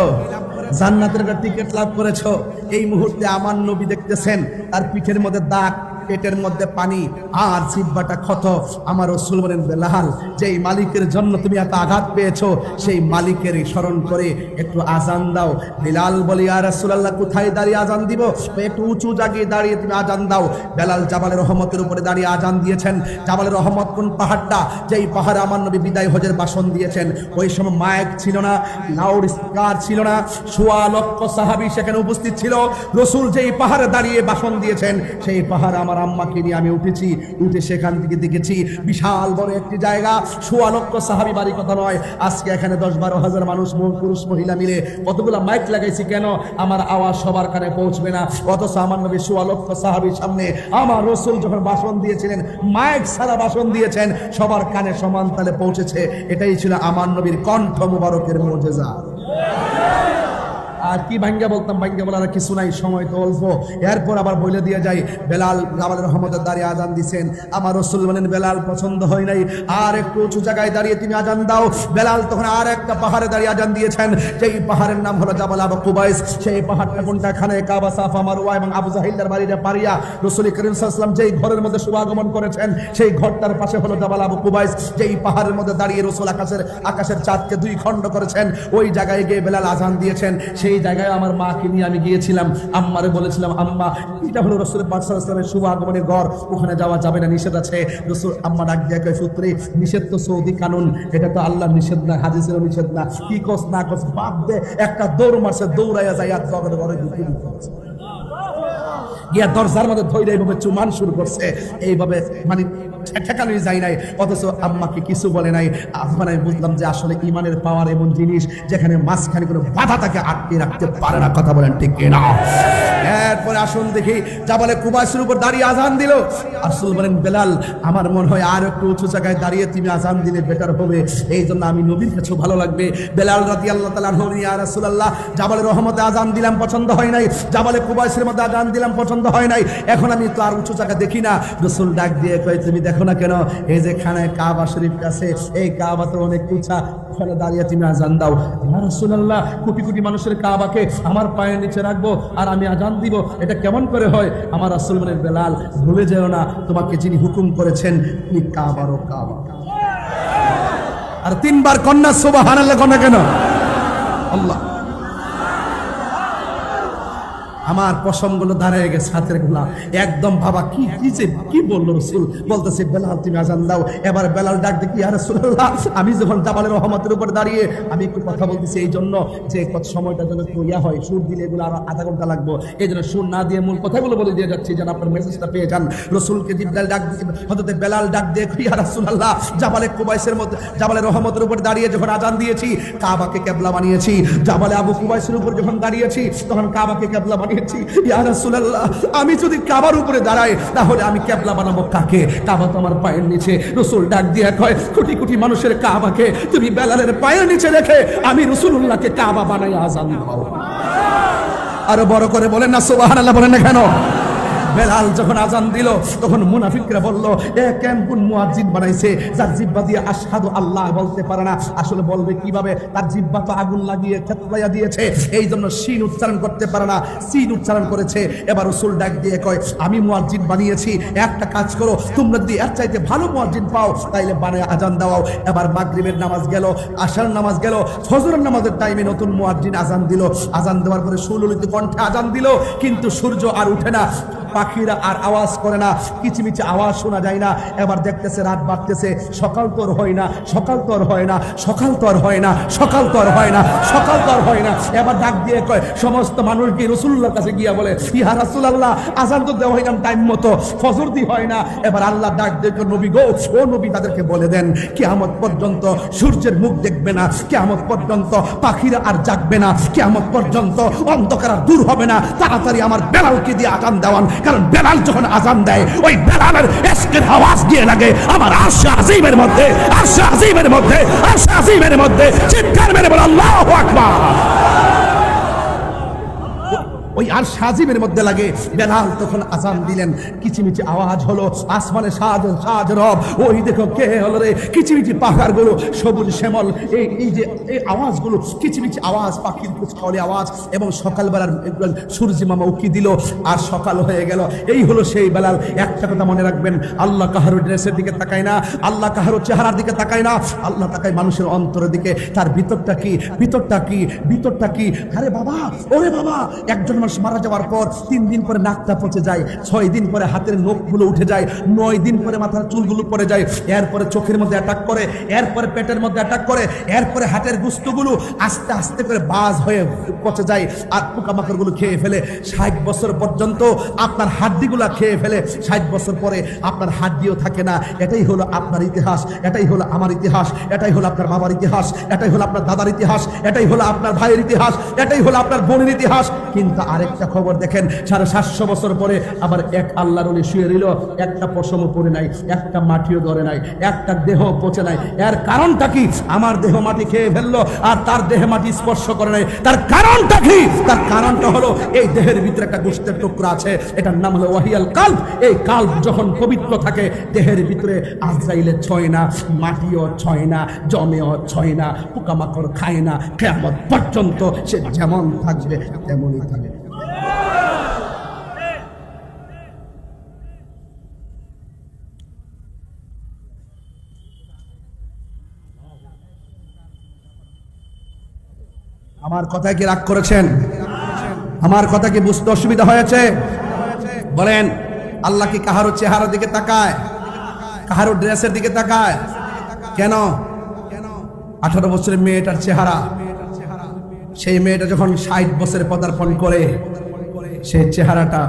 জান্নাতের একটা টিকিট লাভ করেছো। এই মুহূর্তে আমার নবী দেখতেছেন তার পিঠের মধ্যে দাগ, পেটের মধ্যে পানি আর জিহ্বাটা ক্ষত। আমার রাসূল বলেন বেলাল, যেই মালিকের জন্য তুমি এত আঘাত পেয়েছো সেই মালিকেরই স্মরণ করে একটু আজান দাও। বেলাল বলে ইয়া রাসূলুল্লাহ কোথায় দাঁড়িয়ে আজান দিব? একটু উঁচু জায়গায় দাঁড়িয়ে তুমি আজান দাও। বেলাল জাবালে রহমতের উপরে দাঁড়িয়ে আজান দিয়েছেন। জাবালে রহমত কোন পাহাড়টা? যেই পাহাড়ে আমার নবী বিদায় হজের ভাষণ দিয়েছেন। ওই সময় মাইক ছিল না, লাউড স্পিকার ছিল না, 1.25 লক্ষ সাহাবী সেখানে উপস্থিত ছিল। রাসূল যেই পাহাড়ে দাঁড়িয়ে ভাষণ দিয়েছেন সেই পাহাড়ে আমার আম্মাকে নিয়ে আমি উঠেছি, উঠে সেখান থেকে দেখেছি বিশাল বড় একটি জায়গা, 1.25 লক্ষ সাহাবী, বাড়ি কথা নয়। আজকে এখানে 10-12 হাজার মানুষ, পুরুষ মহিলা মিলে কতগুলো মাইক লাগাইছি কেন? আমার আওয়াজ সবার কানে পৌঁছবে না, অথচ আমার নবী 1.25 লক্ষ সাহাবীর সামনে আমার রাসূল যখন ভাষণ দিয়েছিলেন, মাইক ছাড়া ভাষণ দিয়েছেন, সবার কানে সমান তালে পৌঁছেছে। এটাই ছিল আমার নবীর কণ্ঠ মুবারকের মুজিজা। আর কি ভাঙ্গা বলতাম, ভাঙ্গা বলার কিছু নাই, সময় তো অল্প। এরপর আবার বলে দিয়ে যাই, বেলাল জাবালে রহমতের দাঁড়িয়ে আজান দিছেন। আমার রাসূল বলেন বেলাল পছন্দ হয় নাই, আর একটু উঁচু জায়গায় দাঁড়িয়ে তুমি আজান দাও। বেলাল তখন আর একটা পাহাড়ে দাঁড়িয়ে আজান দিয়েছেন, যেই পাহাড়ের নাম হলো জাবাল আবু কুবাইস। সেই পাহাড়টা কোনটা? খানে কাবা, সাফা, মারওয়া এবং আবু জাহিলের বাড়িটা পারিয়া রাসূল করিম সাল্লাল্লাহু আলাইহি ওয়াসাল্লাম যেই ঘরের মধ্যে শুভাগমন করেছেন সেই ঘরটার পাশে হলো জাবাল আবু কুবাইস। যেই পাহাড়ের মধ্যে দাঁড়িয়ে রাসূল আকাশের চাঁদকে 2 খণ্ড করেছেন, ওই জায়গায় গিয়ে বেলাল আজান দিয়েছেন। সেই জায়গায় আমার মাকে নিয়ে আমি গিয়েছিলাম। আম্মারে বলেছিলাম আম্মা এটা হলো রাসূল পাক সাল্লাল্লাহু আলাইহি ওয়াসাল্লামের শুভ আগমনের ঘর, ওখানে যাওয়া যাবে না, নিষেধ আছে। রাসূল আম্মা ডাক দিয়ে কয় পুত্রী, নিষেধ তো সৌদি কানুন, এটা তো আল্লাহর নিষেধ না, হাদিসেরও নিষেধ না, কি কস না কস বাদ দে। একটা দৌড় মারছে, দৌড়াইয়া যায় আর ঘরে ঢুকে দিতে গিয়া দরজার মধ্যে ধৈর্য এইভাবে চুমান শুরু করছে, এইভাবে মানে ঠেকানোই যায় নাই, অথচ আম্মাকে কিছু বলে নাই। আমি বুঝলাম যে আসলে ইমানের পাওয়ার এমন জিনিস যেখানে মাঝখানে কোনো বাধা তাকে আটকে রাখতে পারে না। কথা বলেন ঠিক কিনা? এরপরে আসুন দেখি, জাবালে কুবাইসের উপর দাঁড়িয়ে আজান দিল। রাসূল বলেন বেলাল আমার মনে হয় আর একটু উঁচু জায়গায় দাঁড়িয়ে তুমি আজান দিলে বেটার হবে, এই জন্য আমি নবীর কাছে ভালো লাগবে। বেলাল রাদিয়াল্লাহু তাআলা আনহু, ইয়া রাসূলুল্লাহ জাবালে রহমতে আজান দিলাম পছন্দ হয় নাই, জাবালে কুবাইসের মধ্যে আজান দিলাম পছন্দ হয় নাই, এখন আমি তো আর উঁচু জায়গা দেখি না। রাসূল ডাক দিয়ে কয় তুমি দেখো না কেন? এই যে খানায় কাবা শরীফ আছে, এই কাবা তো অনেক উঁচা, ওখানে দাঁড়িয়ে তুমি আজান দাও। ইয়া রাসূলুল্লাহ কোটি কোটি মানুষের কাবাকে আমার পায়ের নিচে রাখবো আর আমি আজান দিব, এটা কেমন করে হয়? আমার রাসূল বলেন বেলাল ভুলে যেও না তোমাকে যিনি হুকুম করেছেন তিনি কাবারও কাবা। আর 3 বার কন্যা সুবহানাল্লাহ কন্যা কেন? আল্লাহ আমার পশমগুলো দাঁড়িয়ে গেছে, হাতের গুলা একদম বাবা কি বললো রাসূল? বলতেছে বেলাল তুমি আজান দাও। এবার বেলাল ডাক দেখি ইয়া রাসূলুল্লাহ আমি যখন জাবালে রহমতের উপর দাঁড়িয়ে আমি একটু কথা বলতেছি, এই জন্য যে কত সময়টা যেন ইয়া হয়, সুর দিলে এগুলো আরো আধা ঘন্টা লাগবে, এই জন্য সুর না দিয়ে মূল কথাগুলো বলে দিয়ে যাচ্ছি যেন আপনার মেসেজটা পেয়ে যান। রাসূলকে জিবরাইল ডাক হযরত বেলাল ডাক দিয়ে ইয়া রাসূলুল্লাহ জাবালে কুবাইসের মধ্যে জাবালে রহমতের উপর দাঁড়িয়ে যখন আজান দিয়েছি কাবাকে কিবলা বানিয়েছি, জাবালে আবু কুবাইসের উপর যখন দাঁড়িয়েছি তখন কাবাকে কিবলা বানিয়েছি। ইয়া রাসূলুল্লাহ আমি যদি কাবার উপরে দাঁড়াই তাহলে আমি কিবলা বানাবো কাকে? কাবা তো আমার পায়ের নিচে। রাসূল ডাক দিয়ে কয় কোটি কোটি মানুষের কাবাকে তুমি বেলালের পায়ের নিচে রেখে আমি রাসূলুল্লাহকে কাবা বানাই আজান দাও। আরো বড় করে বলেন না সুবহানাল্লাহ, বলেন না কেন? বেলাল যখন আজান দিল তখন মুনাফিকরা বলল, এ কেমন মুয়াজ্জিন বানাইছে যার জিহ্বা দিয়ে আশহাদু আল্লাহ বলতে পারে না। আসলে বলবে কিভাবে? তার জিহ্বা তো আগুন লাগিয়ে থেতলাইয়া দিয়েছে, এই জন্য শিন উচ্চারণ করতে পারে না, সিন উচ্চারণ করেছে। এবার রাসূল ডাক দিয়ে কয়, আমি মুয়াজ্জিন বানিয়েছি, একটা কাজ করো, তোমরা যদি এর চাইতে ভালো মুয়াজ্জিন পাও তাইলে বানায় আজান দাও। এবার মাগরিবের নামাজ গেল, আশার নামাজ গেল, ফজরের নামাজের টাইমে নতুন মুয়াজ্জিন আজান দিল। আজান দেওয়ার পরে সুললিত কণ্ঠে আজান দিল, কিন্তু সূর্য আর উঠে না, পাখিরা আর আওয়াজ করে না, কিচিমিচি আওয়াজ শোনা যায় না। এবার দেখতেছে রাত বাড়তেছে, সকাল তো আর হয় না, সকাল তো আর হয় না, সকাল তো আর হয় না, সকাল তো আর হয় না, সকাল তো আর হয় না। এবার ডাক দিয়ে কয়, সমস্ত মানুষকে রাসূলুল্লাহর কাছে গিয়া বলে, ইয়া রাসূলুল্লাহ, আজান তো দেওয়া হয় না টাইম মতো, ফজর দি হয় না। এবার আল্লাহ ডাক দিয়ে নবী গো, ও নবী, তাদেরকে বলে দেন কিয়ামত পর্যন্ত সূর্যের মুখ দেখবে না, কিয়ামত পর্যন্ত পাখিরা আর জাগবে না, কিয়ামত পর্যন্ত অন্ধকার আর দূর হবে না। তাড়াতাড়ি আমার বেলালকে দিয়ে আজান দেওয়ান, কারণ বেলাল যখন আজান দেয় ওই বেলালের ইশকের আওয়াজ গিয়ে লাগে আমার আরশে আজিমের মধ্যে, আরশে আজিমের মধ্যে, আরশে আজিমের মধ্যে। চিৎকার মেরে বল আল্লাহু আকবার। ওই আর সাজিমের মধ্যে লাগে। বেলাল তখন আজান দিলেন, কিচিমিচি আওয়াজ হলো, আসমানে সাজ রব, ওই দেখো কে হলো রে, কিচিমিচি পাহাড়গুলো সবুজ শ্যামল, এই যে এই আওয়াজগুলো, কিচিমিচি আওয়াজ, পাখির কুচকাওয়ালি আওয়াজ, এবং সকালবেলার সূর্য মামা উকি দিল আর সকাল হয়ে গেল। এই হলো সেই বেলাল। একটা কথা মনে রাখবেন, আল্লাহ কাহারো ড্রেসের দিকে তাকায় না, আল্লাহ কাহারো চেহারার দিকে তাকায় না, আল্লাহ তাকায় মানুষের অন্তরের দিকে। তার ভিতরটা কি, ভিতরটা কি, ভিতরটা কি? আরে বাবা, ওরে বাবা, একজন মারা যাওয়ার পর 3 দিন পরে নাকটা পচে যায়, 6 দিন পরে হাতের নখগুলো উঠে যায়, 9 দিন পরে মাথার চুলগুলো পড়ে যায়, এরপরে চোখের মধ্যে অ্যাটাক করে, এরপরে পেটের মধ্যে অ্যাটাক করে, এরপরে হাটের গুস্তগুলো আস্তে আস্তে করে বাজ হয়ে পচে যায় আর পোকামাকড়গুলো খেয়ে ফেলে। 60 বছর পর্যন্ত আপনার হাড্ডিগুলা খেয়ে ফেলে, 60 বছর পরে আপনার হাড্ডিও থাকে না। এটাই হলো আপনার ইতিহাস, এটাই হলো আমার ইতিহাস, এটাই হলো আপনার বাবার ইতিহাস, এটাই হলো আপনার দাদার ইতিহাস, এটাই হলো আপনার ভাইয়ের ইতিহাস, এটাই হলো আপনার বোনের ইতিহাস। কিন্তু আরেকটা খবর দেখেন, 750 বছর পরে আবার এক আল্লাহর ওলি শুয়ে রইল, একটা পশমও পড়ে নাই, একটা মাটিও ধরে নাই, একটা দেহ পচে নাই। এর কারণটা কি? আমার দেহ মাটি খেয়ে ফেললো আর তার দেহে মাটি স্পর্শ করে নাই। তার কারণটা কি? তার কারণটা হলো এই দেহের ভিতরে একটা গোশতের টুকরা আছে, এটার নাম হলো ওয়াহিয়াল কালব। এই কালব যখন পবিত্র থাকে, দেহের ভিতরে আজরাইলে ছয় না, মাটিও ছয় না, জমেও ছয় না, পোকামাকড় খায় না, কিয়ামত পর্যন্ত সে যেমন থাকবে তেমনই থাকবে। আমার কথা কি রাগ করেছেন? আমার কথা কি বুঝতে অসুবিধা হয়েছে? বলেন, আল্লাহ কি কাহারো চেহারার দিকে তাকায়? কাহারো ড্রেসের দিকে তাকায়? কেন? 18 বছরের মেয়েটার চেহারা, সেই মেয়েটা যখন 60 বছরে পদার্পণ করে, সেই চেহারাটা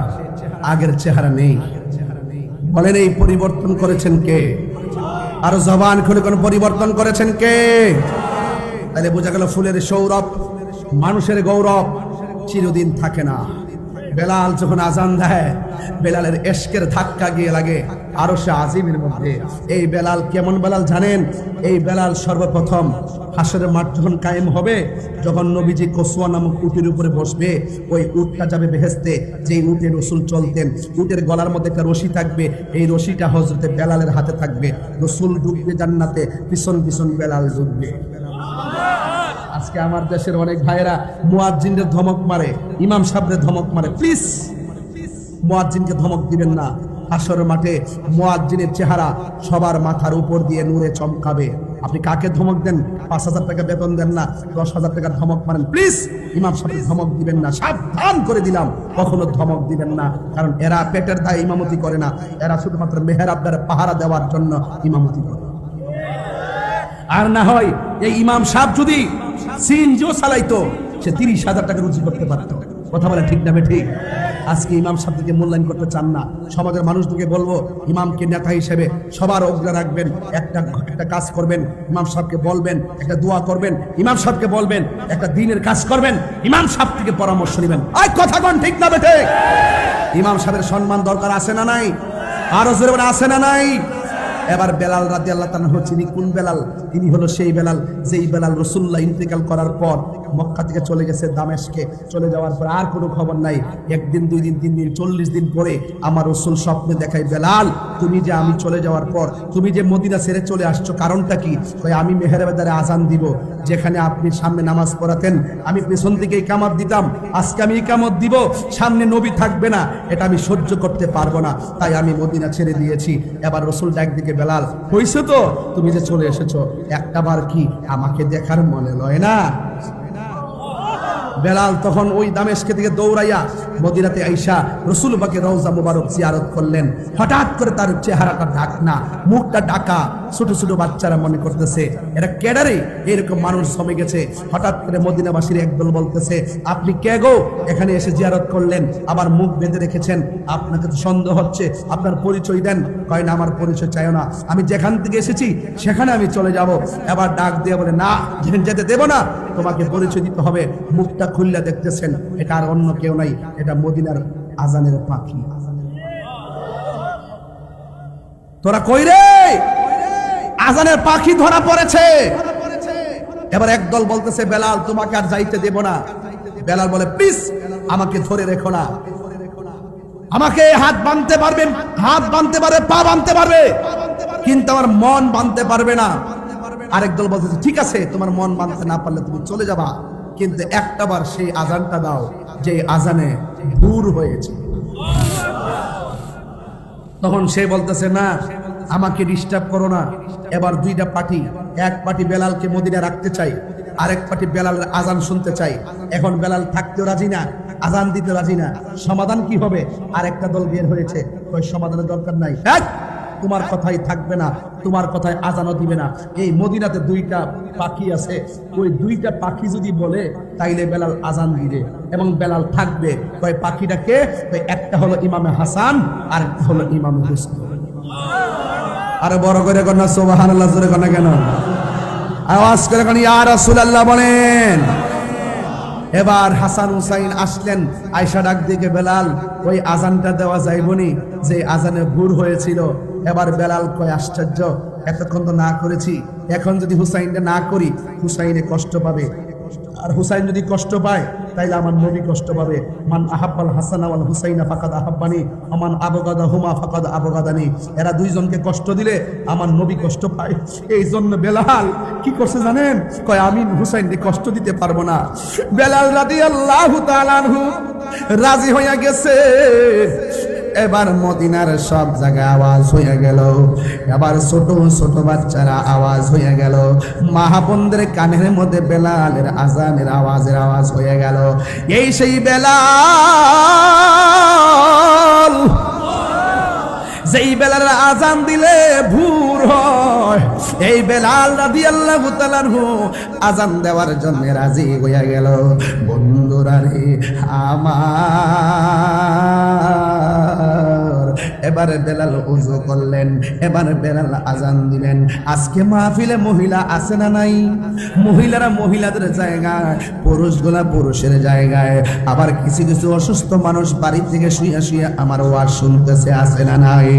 আগের চেহারা নেই। বলেন, এই পরিবর্তন করেছেন কে? আর জবান খুলে কোন পরিবর্তন করেছেন কে? তাহলে বোঝা গেল ফুলের সৌরভ, মানুষের গৌরব চিরদিন থাকে না। বেলাল যখন আজান দেয়, বেলালের ইশকের ধাক্কা গিয়ে লাগে আরশে আজিমের মধ্যে। এই বেলাল কেমন বেলাল জানেন? এই বেলাল সর্বপ্রথম হাসরের মাঠ যখন কায়েম হবে, যখন নবীজি কসওয়া নামক উটের উপরে বসবে, ওই উটটা যাবে বেহেশতে। যেই উটে রাসূল চলতেন, উটের গলার মধ্যে একটা রশি থাকবে, এই রশিটা হযরতে বেলালের হাতে থাকবে। রাসূল ঢুকবে জান্নাতে, পিছন পিছন বেলাল ঢুকবে। আজকে আমার দেশের অনেক ভাইয়েরা মুয়াজ্জিনদের ধমক মারে, ইমাম সাহেবদের ধমক মারে। প্লিজ মুয়াজ্জিনকে ধমক দিবেন না। হাসরের মাঠে মুয়াজ্জিনের চেহারা সবার মাথার উপর দিয়ে নূরে চমকাবে। আপনি কাকে ধমক দেন? 5,000 টাকা বেতন দেন না, 10,000 টাকার ধমক মারেন। প্লিজ ইমাম সাহেবকে ধমক দিবেন না, সাবধান করে দিলাম, কখনো ধমক দিবেন না। কারণ এরা পেটের দায়ে ইমামতি করে না, এরা শুধুমাত্র মেহরাবদের পাহারা দেওয়ার জন্য ইমামতি করে। আর না হয় এই ইমাম সাহেব যদি সিএনজিও চালাইতো, সে 30,000 টাকা রুজি করতে পারতো। কথা বলে ঠিক না? ঠিক। আজকে ইমাম সাহেবকে মূল্যায়ন করতে চান না। সমাজের মানুষদেরকে বলবো, ইমামকে নেতা হিসেবে সবার অগ্রে রাখবেন। একটা কাজ করবেন, ইমাম সাহেবকে বলবেন, একটা দোয়া করবেন, ইমাম সাহেবকে বলবেন, একটা দিনের কাজ করবেন, ইমাম সাহেব থেকে পরামর্শ নেবেন। আয় কথা কোন ঠিক না বেঠে? ইমাম সাহেবের সম্মান দরকার আছে না নাই? আরো জোরে বলে আছে না নাই? এবার বেলাল রাদিয়াল্লাহু তাআলা চিনি কোন বেলাল? তিনি হলো সেই বেলাল যেই বেলাল রাসূলুল্লাহ ইন্তেকাল করার পর মক্কা থেকে চলে গেছে দামেস্কে। চলে যাওয়ার পর আর কোনো খবর নাই। একদিন, 2 দিন, 3 দিন, 40 দিন পরে আমার রাসূল স্বপ্নে দেখায়, বেলাল তুমি যে আমি চলে যাওয়ার পর তুমি যে মদিনা ছেড়ে চলে আসছো, কারণটা কি? কই আমি মেহেরবাজারে আজান দিব, যেখানে আপনি সামনে নামাজ পড়াতেন আমি পেছন থেকে ইকামত দিতাম, আজকে আমি ইকামত দিব, সামনে নবী থাকবে না, এটা আমি সহ্য করতে পারবো না, তাই আমি মদিনা ছেড়ে দিয়েছি। এবার রাসূল ডাক দিকে, বেলাল হইছে তো, তুমি যে চলে এসেছো, একটাবার কি আমাকে দেখার মনে লয় না? বেলাল তখন ওই দামেস্কে থেকে দৌড়াইয়া মদিনাতে আইসা রাসূল পাকের রওজা মুবারক জিয়ারত করলেন। হঠাৎ করে তার চেহারাটা ঢাকনা, মুখটা ঢাকা। ছোট ছোট বাচ্চারা মনে করতেছে এরা কেডারে, এরকম মানুষ জমে গেছে। হঠাৎ করে মদিনাবাসীর একদল বলতেছে, আপনি কে গো, এখানে এসে জিয়ারত করলেন, আবার মুখ বেঁধে রেখেছেন, আপনাকে তো সন্দেহ হচ্ছে, আপনার পরিচয় দেন। কয় না, আমার পরিচয় চাইও না, আমি যেখান থেকে এসেছি সেখানে আমি চলে যাব। এবার ডাক দিয়ে বলে, না যেতে দেব না, তোমাকে পরিচয় দিতে হবে। মুখটা খুললে দেখতেছেন এটা আর অন্য কেউ নাই, এটা মদিনার আজানের পাখি। তোরা কই রে? আজানের পাখি ধরা পড়েছে। এবার একদল বলতেছে, বেলাল তোমাকে আর যাইতে দেব না। বেলাল বলে, প্লিজ আমাকে ধরে রেখো না, আমাকে হাত বাঁধতে পারবে, হাত বাঁধতে পারবে, পা বাঁধতে পারবে, কিন্তু আমার মন বাঁধতে পারবে না। আরেক দল বলতেছে, ঠিক আছে তোমার মন বাঁধতে না পারলে তুমি চলে যাবা, কিন্তু একটাবার সেই আজানটা দাও যে আজানে ভোর হয়েছে। তখন সে বলতেছে, না আমাকে ডিস্টার্ব করো না। এবার দুইটা পার্টি, এক পার্টি বেলালকে মদিনা রাখতে চাই, আরেক পার্টি বেলালের আজান শুনতে চাই। এখন বেলাল থাকতেও রাজি না, আজান দিতে রাজি না। সমাধান কি হবে? আরেকটা দল বের হয়েছে, ওই সমাধানের দরকার নাই, তোমার কথাই থাকবে না, তোমার কথায় আজানও দিবে না। এই মদিনাতে দুইটা পাখি আছে, ওই দুইটা পাখি যদি বলে তাইলে বেলাল আজান দিবে এবং বেলাল থাকবে। ওই পাখিটাকে, একটা হলো ইমামে হাসান আর একটা হলো ইমামে হুসাইন। আরে বড় করে কর না সুবহানাল্লাহ, জোরে কর না কেন? আওয়াজ করে কোন ইয়া রাসূলুল্লাহ বলেন। এবার হাসান হুসাইন আসলেন, আয়েশা ডাক দিকে, বেলাল ওই আজানটা দেওয়া যাইবনি যে আজানে ভোর হয়েছিল। এবার বেলাল কয়, আশ্চর্য, এতক্ষণ তো না করেছি, এখন যদি হুসাইনটা না করি হুসাইনে কষ্ট পাবে, আর হুসাইন যদি কষ্ট পায় তাইলে আমার নবী কষ্ট পাবে। মান আহাব্বাল হাসান ওয়াল হুসাইনা ফাকাদ আহাব্বানি ওয়া মান আবগাদাহুমা ফাকাদ আবগাদানি। এরা দুইজনকে কষ্ট দিলে আমার নবী কষ্ট পায়। এই জন্য বেলাল কি করছে জানেন? কয় আমি হুসাইনকে কষ্ট দিতে পারবো না। বেলাল রাদিয়াল্লাহু তাআলা আনহু রাজি হইয়া গেছে। এবার মদিনার সব জায়গায় আওয়াজ হয়ে গেল, এবার ছোট ছোট বাচ্চারা আওয়াজ হয়ে গেল, মা বোনদের কানের মধ্যে বেলালের আজানের আওয়াজ হয়ে গেল। এই সেই বেলাল যেই বেলালের আজান দিলে ভোর হয়, এই বেলাল রাদিয়াল্লাহু তাআলা আনহু আজান দেওয়ার জন্য রাজি হয়ে গেল। বন্ধুরা রে আমার, এবারে বেলাল ওযু করলেন, এবারে বেলাল আজান দিলেন। আজকে মাহফিলে মহিলা আছে না নাই? মহিলারা মহিলাদের জায়গায়, পুরুষগুলা পুরুষের জায়গায়। আবার কিছু কিছু অসুস্থ মানুষ বাড়ি থেকে শুয়ে শুয়ে আমার ওয়াজ শুনতেছে, আছে না নাই?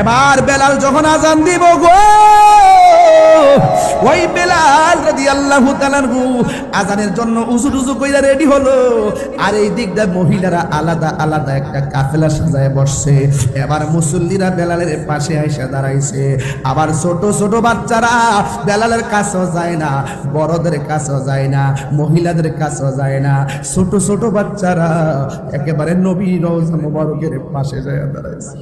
এবার বেলাল যখন আজান দিব গো, ওই বেলাল রাদিয়াল্লাহু তাআলা আজানের জন্য উজু কইরা রেডি হলো। আর এই দিকটা মহিলারা আলাদা আলাদা একটা কাফেলা সাজায় বসছে। এবার মুসল্লিরা বেলালের পাশে আইসা দাঁড়াইছে। আবার ছোট ছোট বাচ্চারা বেলালের কাছেও যায় না, বড়দের কাছেও যায় না, মহিলাদের কাছেও যায় না। ছোট ছোট বাচ্চারা একেবারে নবী রওজা মুবারকের পাশে যায় দাঁড়াইছে।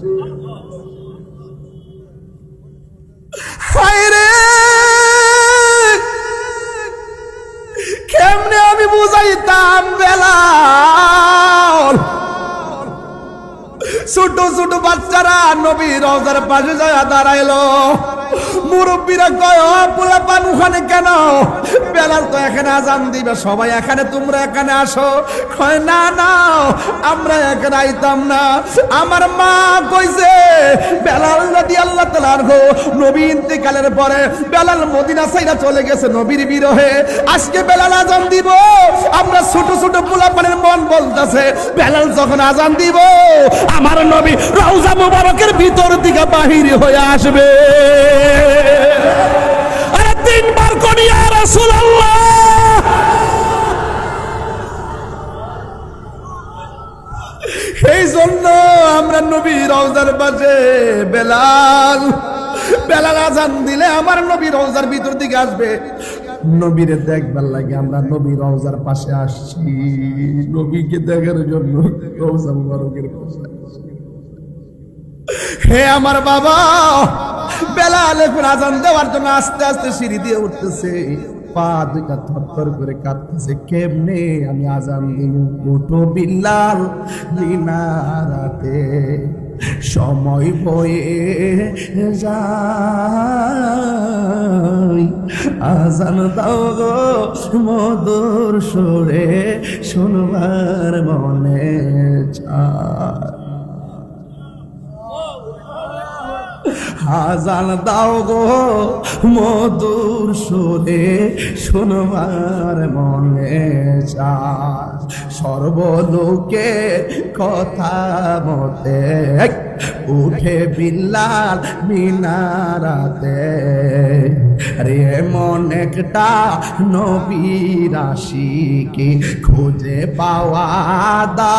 কেমনে আমি বুঝাইতাম বেলাল? ছোট ছোট বাচ্চারা নবী রওজার পাশে যায় দাঁড়াইলো। মুরব্বীরা কয়, পোলাপান ওখানে কেন? বেলাল তো এখানে আজান দিবে, সবাই এখানে, তোমরা এখানে আসো। কয় না না, আমরা এখানে আইতাম না। আমার মা কইছে বেলাল রাদিয়াল্লাহু তাআলা নবী ইন্তেকালের পরে বেলাল মদিনা ছাইরা চলে গেছে নবীর বিরহে। আজকে বেলাল আজান দিব, আমরা ছোট ছোট পোলাপানের মন বলতেছে বেলাল যখন আজান দিব আমার নবী রওজা মুবারকের ভিতর থেকে বাহির হয়ে আসবে। আরে তিনবার কোনি ইয়া রাসূলুল্লাহ। এই জন্য আমরা নবী রওজার পাশে বেলাল আজান দিলে আমার নবী রওজার ভিতর দিকে আসবে। নবীরে দেখবার লাগে আমরা নবী রওজার পাশে আসছি, নবীকে দেখার জন্য রওজা মুবারকের পাশে। হে আমার বাবা, বেলাল এখন আজান দেওয়ার জন্য আস্তে আস্তে সিঁড়ি দিয়ে উঠতেছে, পা দুইটা থরথর করে কাঁপতেছে। কেমনে আমি আজান দিব? উঠো বিল্লাল মিনারাতে, সময় বয়ে যায়, আজান দাও গো মধুর সুরে, শুনবার মনে চায়। আজান দাও গো মধুর সুরে, শুনবার মনে চায়। সর্বলোকে কথা মতে উঠে বিল্লাল মিনারাতে, রে মন একটা নবীর আশিকে খুঁজে পাওয়া দা।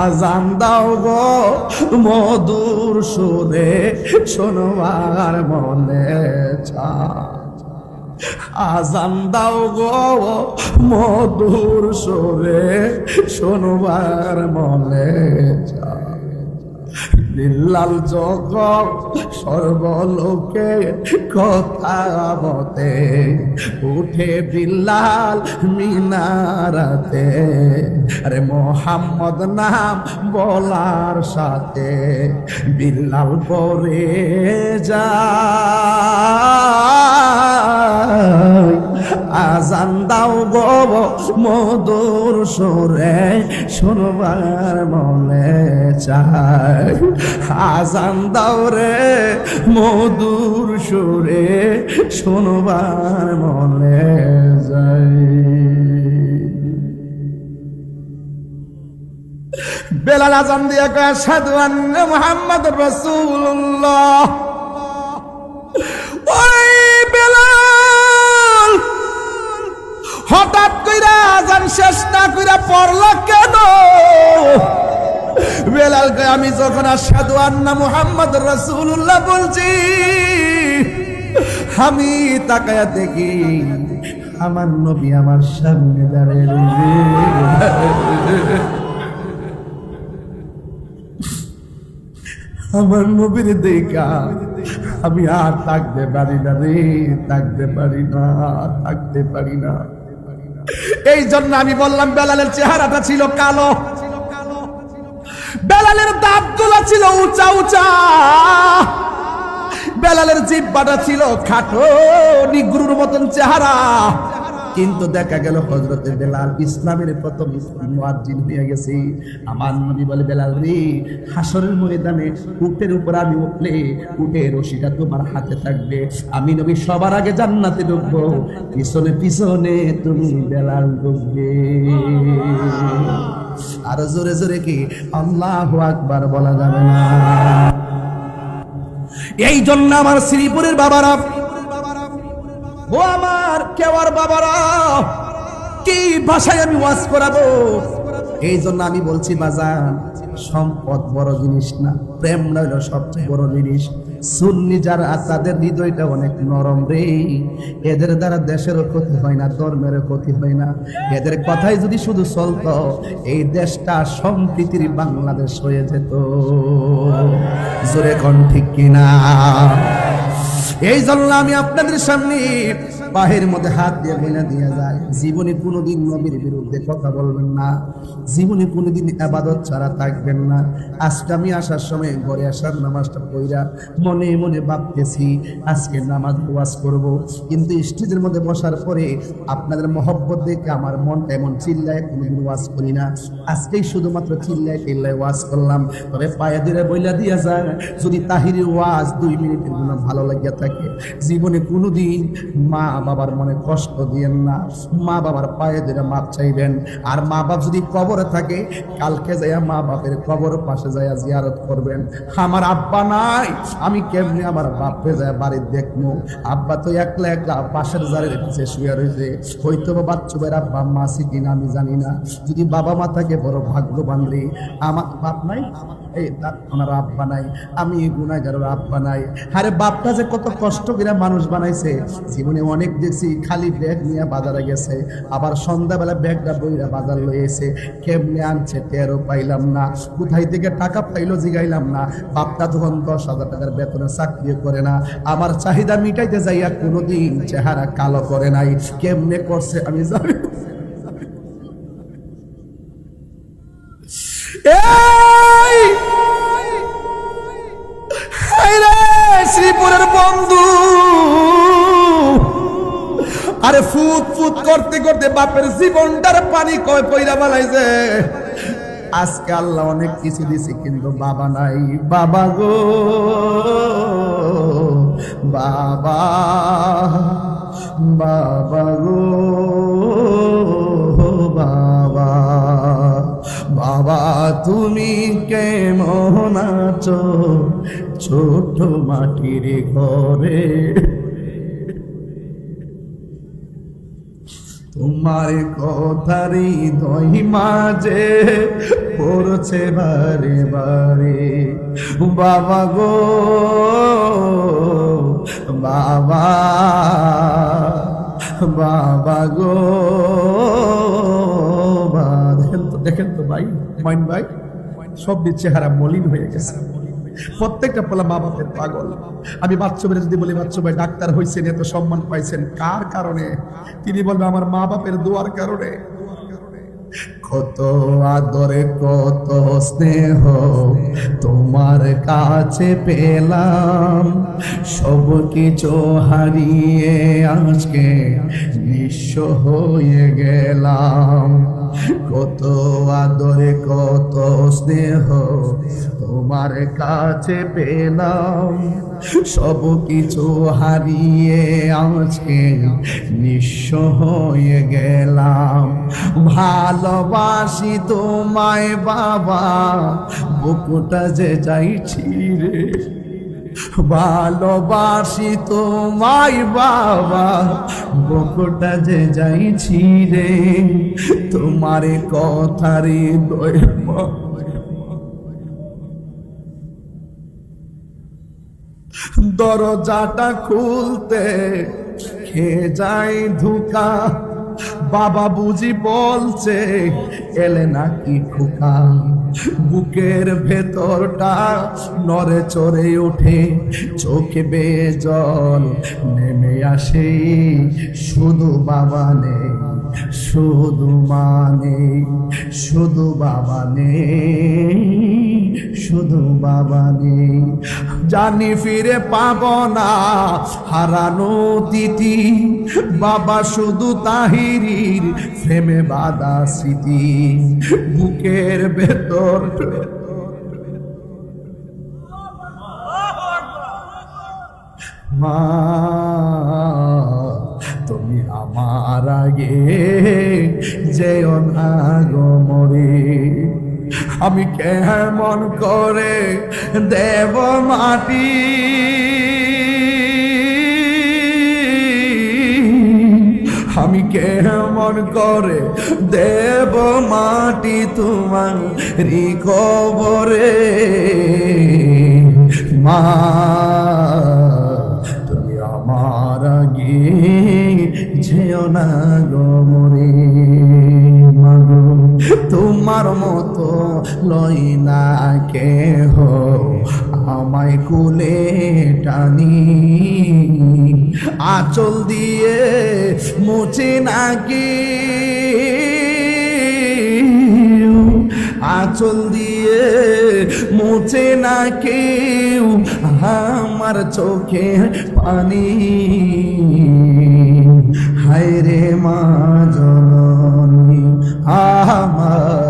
আজান দাও গো মধুর সুরে, শোনবার মনে চায়। আজান দাও গো মধুর সুরে, শোনবার মনে চায়। বিল্লাল জগৎ সর্বলোকে কথা মতে উঠে বিল্লাল মিনারাতে, আরে মোহাম্মদ নাম বলার সাথে বিল্লাল পরে যায়। আজান দাও গো মধুর সুরে, শুনবার মনে চায়। আজান দাও রে মধুর সুরে, শুনবার মনে যায়। বেলাল আজান দিয়ে কয় আশহাদু আন্না মুহাম্মাদুর রাসূলুল্লাহ। ওই বেলাল হঠাৎ কইরা আজান শেষ না কইরা পড়লা কেন? বেলাল কয় আমি যখন আশহাদু আন্না মুহাম্মাদুর রাসূলুল্লাহ বলছি, আমি তাকায়া দেখি আমার নবী আমার সামনে দাঁড়িয়ে রয়েছে। আমার নবীর দেখা আমি আর থাকতে পারি না রে, থাকতে পারি না, থাকতে পারি না। এই জন্য আমি বললাম বেলালের চেহারাটা ছিল কালো, বেলালের দাঁতগুলো ছিল উঁচা উঁচা, বেলালের জিহ্বাটা ছিল খাটো নিগ্রুর মতন চেহারা। কিন্তু দেখা গেল হযরতে বেলাল ইসলামের প্রথম মুয়াজ্জিন হয়ে গেছে। আমার নবী বলে বেলাল রে, হাসরের ময়দানে উটের উপর আমি উঠলে উটের রশিটা তোমার হাতে থাকবে, আমি নবী সবার আগে জান্নাতে ঢুকবো, পিছনে পিছনে তুমি বেলাল ঢুকবে। আর জোরে জোরে কি আল্লাহু আকবার বলা যাবে না? এই জন্য আমার শ্রীপুরের বাবারা, ও আমার কেওয়ার বাবারা, কি ভাষায় আমি ওয়াজ করাবো? এই জন্য আমি বলছি বাজান, সম্পদ বড় জিনিস না, প্রেম হইল সবচেয়ে বড় জিনিস। সুন্নি যারা তাদের হৃদয়টা অনেক নরম রে, এদের দ্বারা দেশেরও ক্ষতি হয় না, ধর্মেরও ক্ষতি হয় না। এদের কথাই যদি শুধু চলতো, এই দেশটা সম্প্রীতির বাংলাদেশ হয়ে যেত। জোরে কোন ঠিক কিনা? এই জন্য আমি আপনাদের সামনে পায়ের মধ্যে হাত দিয়ে বলে দিয়ে যায়, জীবনে কোনোদিন নবীর বিরুদ্ধে কথা বলবেন না, জীবনে কোনোদিন ইবাদত ছাড়া থাকবেন না। আজকে আমি আসার সময় ঘরে আসার নামাজটা পড়া মনে মনে ভাবতেছি আজকে নামাজ ওয়াজ করব, কিন্তু স্টেজের মধ্যে বসার পরে আপনাদের মহব্বত দেখে আমার মনটা এমন চিল্লায়, কোনোদিন ওয়াজ করি না, আজকেই শুধুমাত্র চিল্লায় টিল্লায় ওয়াজ করলাম। তবে পায়ে ধরে বইলা দিয়া যায়, যদি তাহিরের ওয়াজ 2 মিনিটের জন্য ভালো লাগিয়া থাকে, জীবনে কোনোদিন মা বাবার মনে কষ্ট দিয়েন না, মা বাবার পায়ে ধরে মাপ চাইবেন। আর মা বাপ যদি কবরে থাকে, কালকে যাইয়া মা বাপের কবর পাশে যাইয়া জিয়ারত করবেন। আমার আব্বা নাই, আমি কেমনে আমার বাপে যায় বাড়ি দেখবো? আব্বা তো একলা একলা পাশের জারের পিছিয়ে শুয়ে রয়েছে, হয়তো বা বাচ্চুবের আব্বা মা আছে কিনা আমি জানি না। যদি বাবা মা থাকে বড় ভাগ্যবান রে। আমার বাপ নাই, এই ওনার আব্বা নাই, আমি গুনাহগারের আব্বা নাই। আরে বাপটা যে কত কষ্ট করে মানুষ বানাইছে, জীবনে অনেক দেখছি খালি ব্যাগ নিয়ে বাজারে গেছে, আবার সন্ধ্যাবেলা ব্যাগটা বইরা বাজার লইয়েছে, কেমনে আনছে টেরও পাইলাম না, কোথায় থেকে টাকা পাইলো জিগাইলাম না। বাপটা তখন 10,000 টাকার বেতনে চাকরি করে না, আমার চাহিদা মিটাইতে যাইয়া কোনোদিন চেহারা কালো করে নাই, কেমনে করছে আমি জানি। শ্রীপুরের বন্ধু, আরে ফুট ফুট করতে করতে বাপের জীবনটার পানি কয় কইরা বালাইছে। আজকে আল্লাহ অনেক কিছু দিছে, কিন্তু বাবা নাই। বাবা গো বাবা, বাবা গো বাবা, বাবা তুমি কেমন আছো ছোট মাটির ঘরে? তোমার কথারই দই মাঝে পড়ছে বারে বারে। বাবা গো বাবা, বাবা গো দেখেন তো ভাই, মাইন ভাই সব চেহারা মলিন হয়ে গেছে। প্রত্যেকটা পোলা মা বাপের পাগল। আমি বাচ্চা বেড়ে যদি বলি বাচ্চা ভাই ডাক্তার হয়েছেন, এত সম্মান পাইছেন কার কারণে? তিনি বলবে আমার মা বাপের দোয়ার কারণে। কত আদরে কত স্নেহ তোমার কাছে পেলাম, সব কিছু হারিয়ে আজকে নিঃস্ব হয়ে গেলাম। কত আদরে কত স্নেহ তোমার কাছে পেলাম, সব কিছু হারিয়ে আজকে নিঃস্ব হয়ে গেলাম। ভালোবাসি তোমায় বাবা, বুকুটা যে যাইছি রে। ভালোবাসি তোমায় বাবা, বুকুটা যে যাইছি রে। তোমার কথারে দরজাটা খুলতে খেয়ে যায় ধোঁকা। বাবা বুঝি বলছে এলে নাকি খোকা। বুকের ভেতরটা নড়ে চড়ে ওঠে, চোখে বেয়ে জল নেমে আসে। শুধু বাবা নেই, শুধু মানে, শুধু বাবা নেই, শুধু বাবা নেই। জানি ফিরে পাব না হারানো তিথি, বাবা শুধু তাহিরির প্রেমে বাঁধা স্মৃতি। বুকের ভেতর মা তুমি আমার আগে যেও না গো মরে। আমি কেমন করে দেব মাটি, আমি কেমন করে দেব মাটি তোমার কবরে। মা তুমি আমার আগে যেও না গো মরে। মাগো তোমার মতো লই না কেহ আমায় কুলে টানি, আঁচল দিয়ে মুছে নাকি আঁচল দিয়ে মুছে না কেউ আমার চোখে পানি হায় রে মা জননী আমার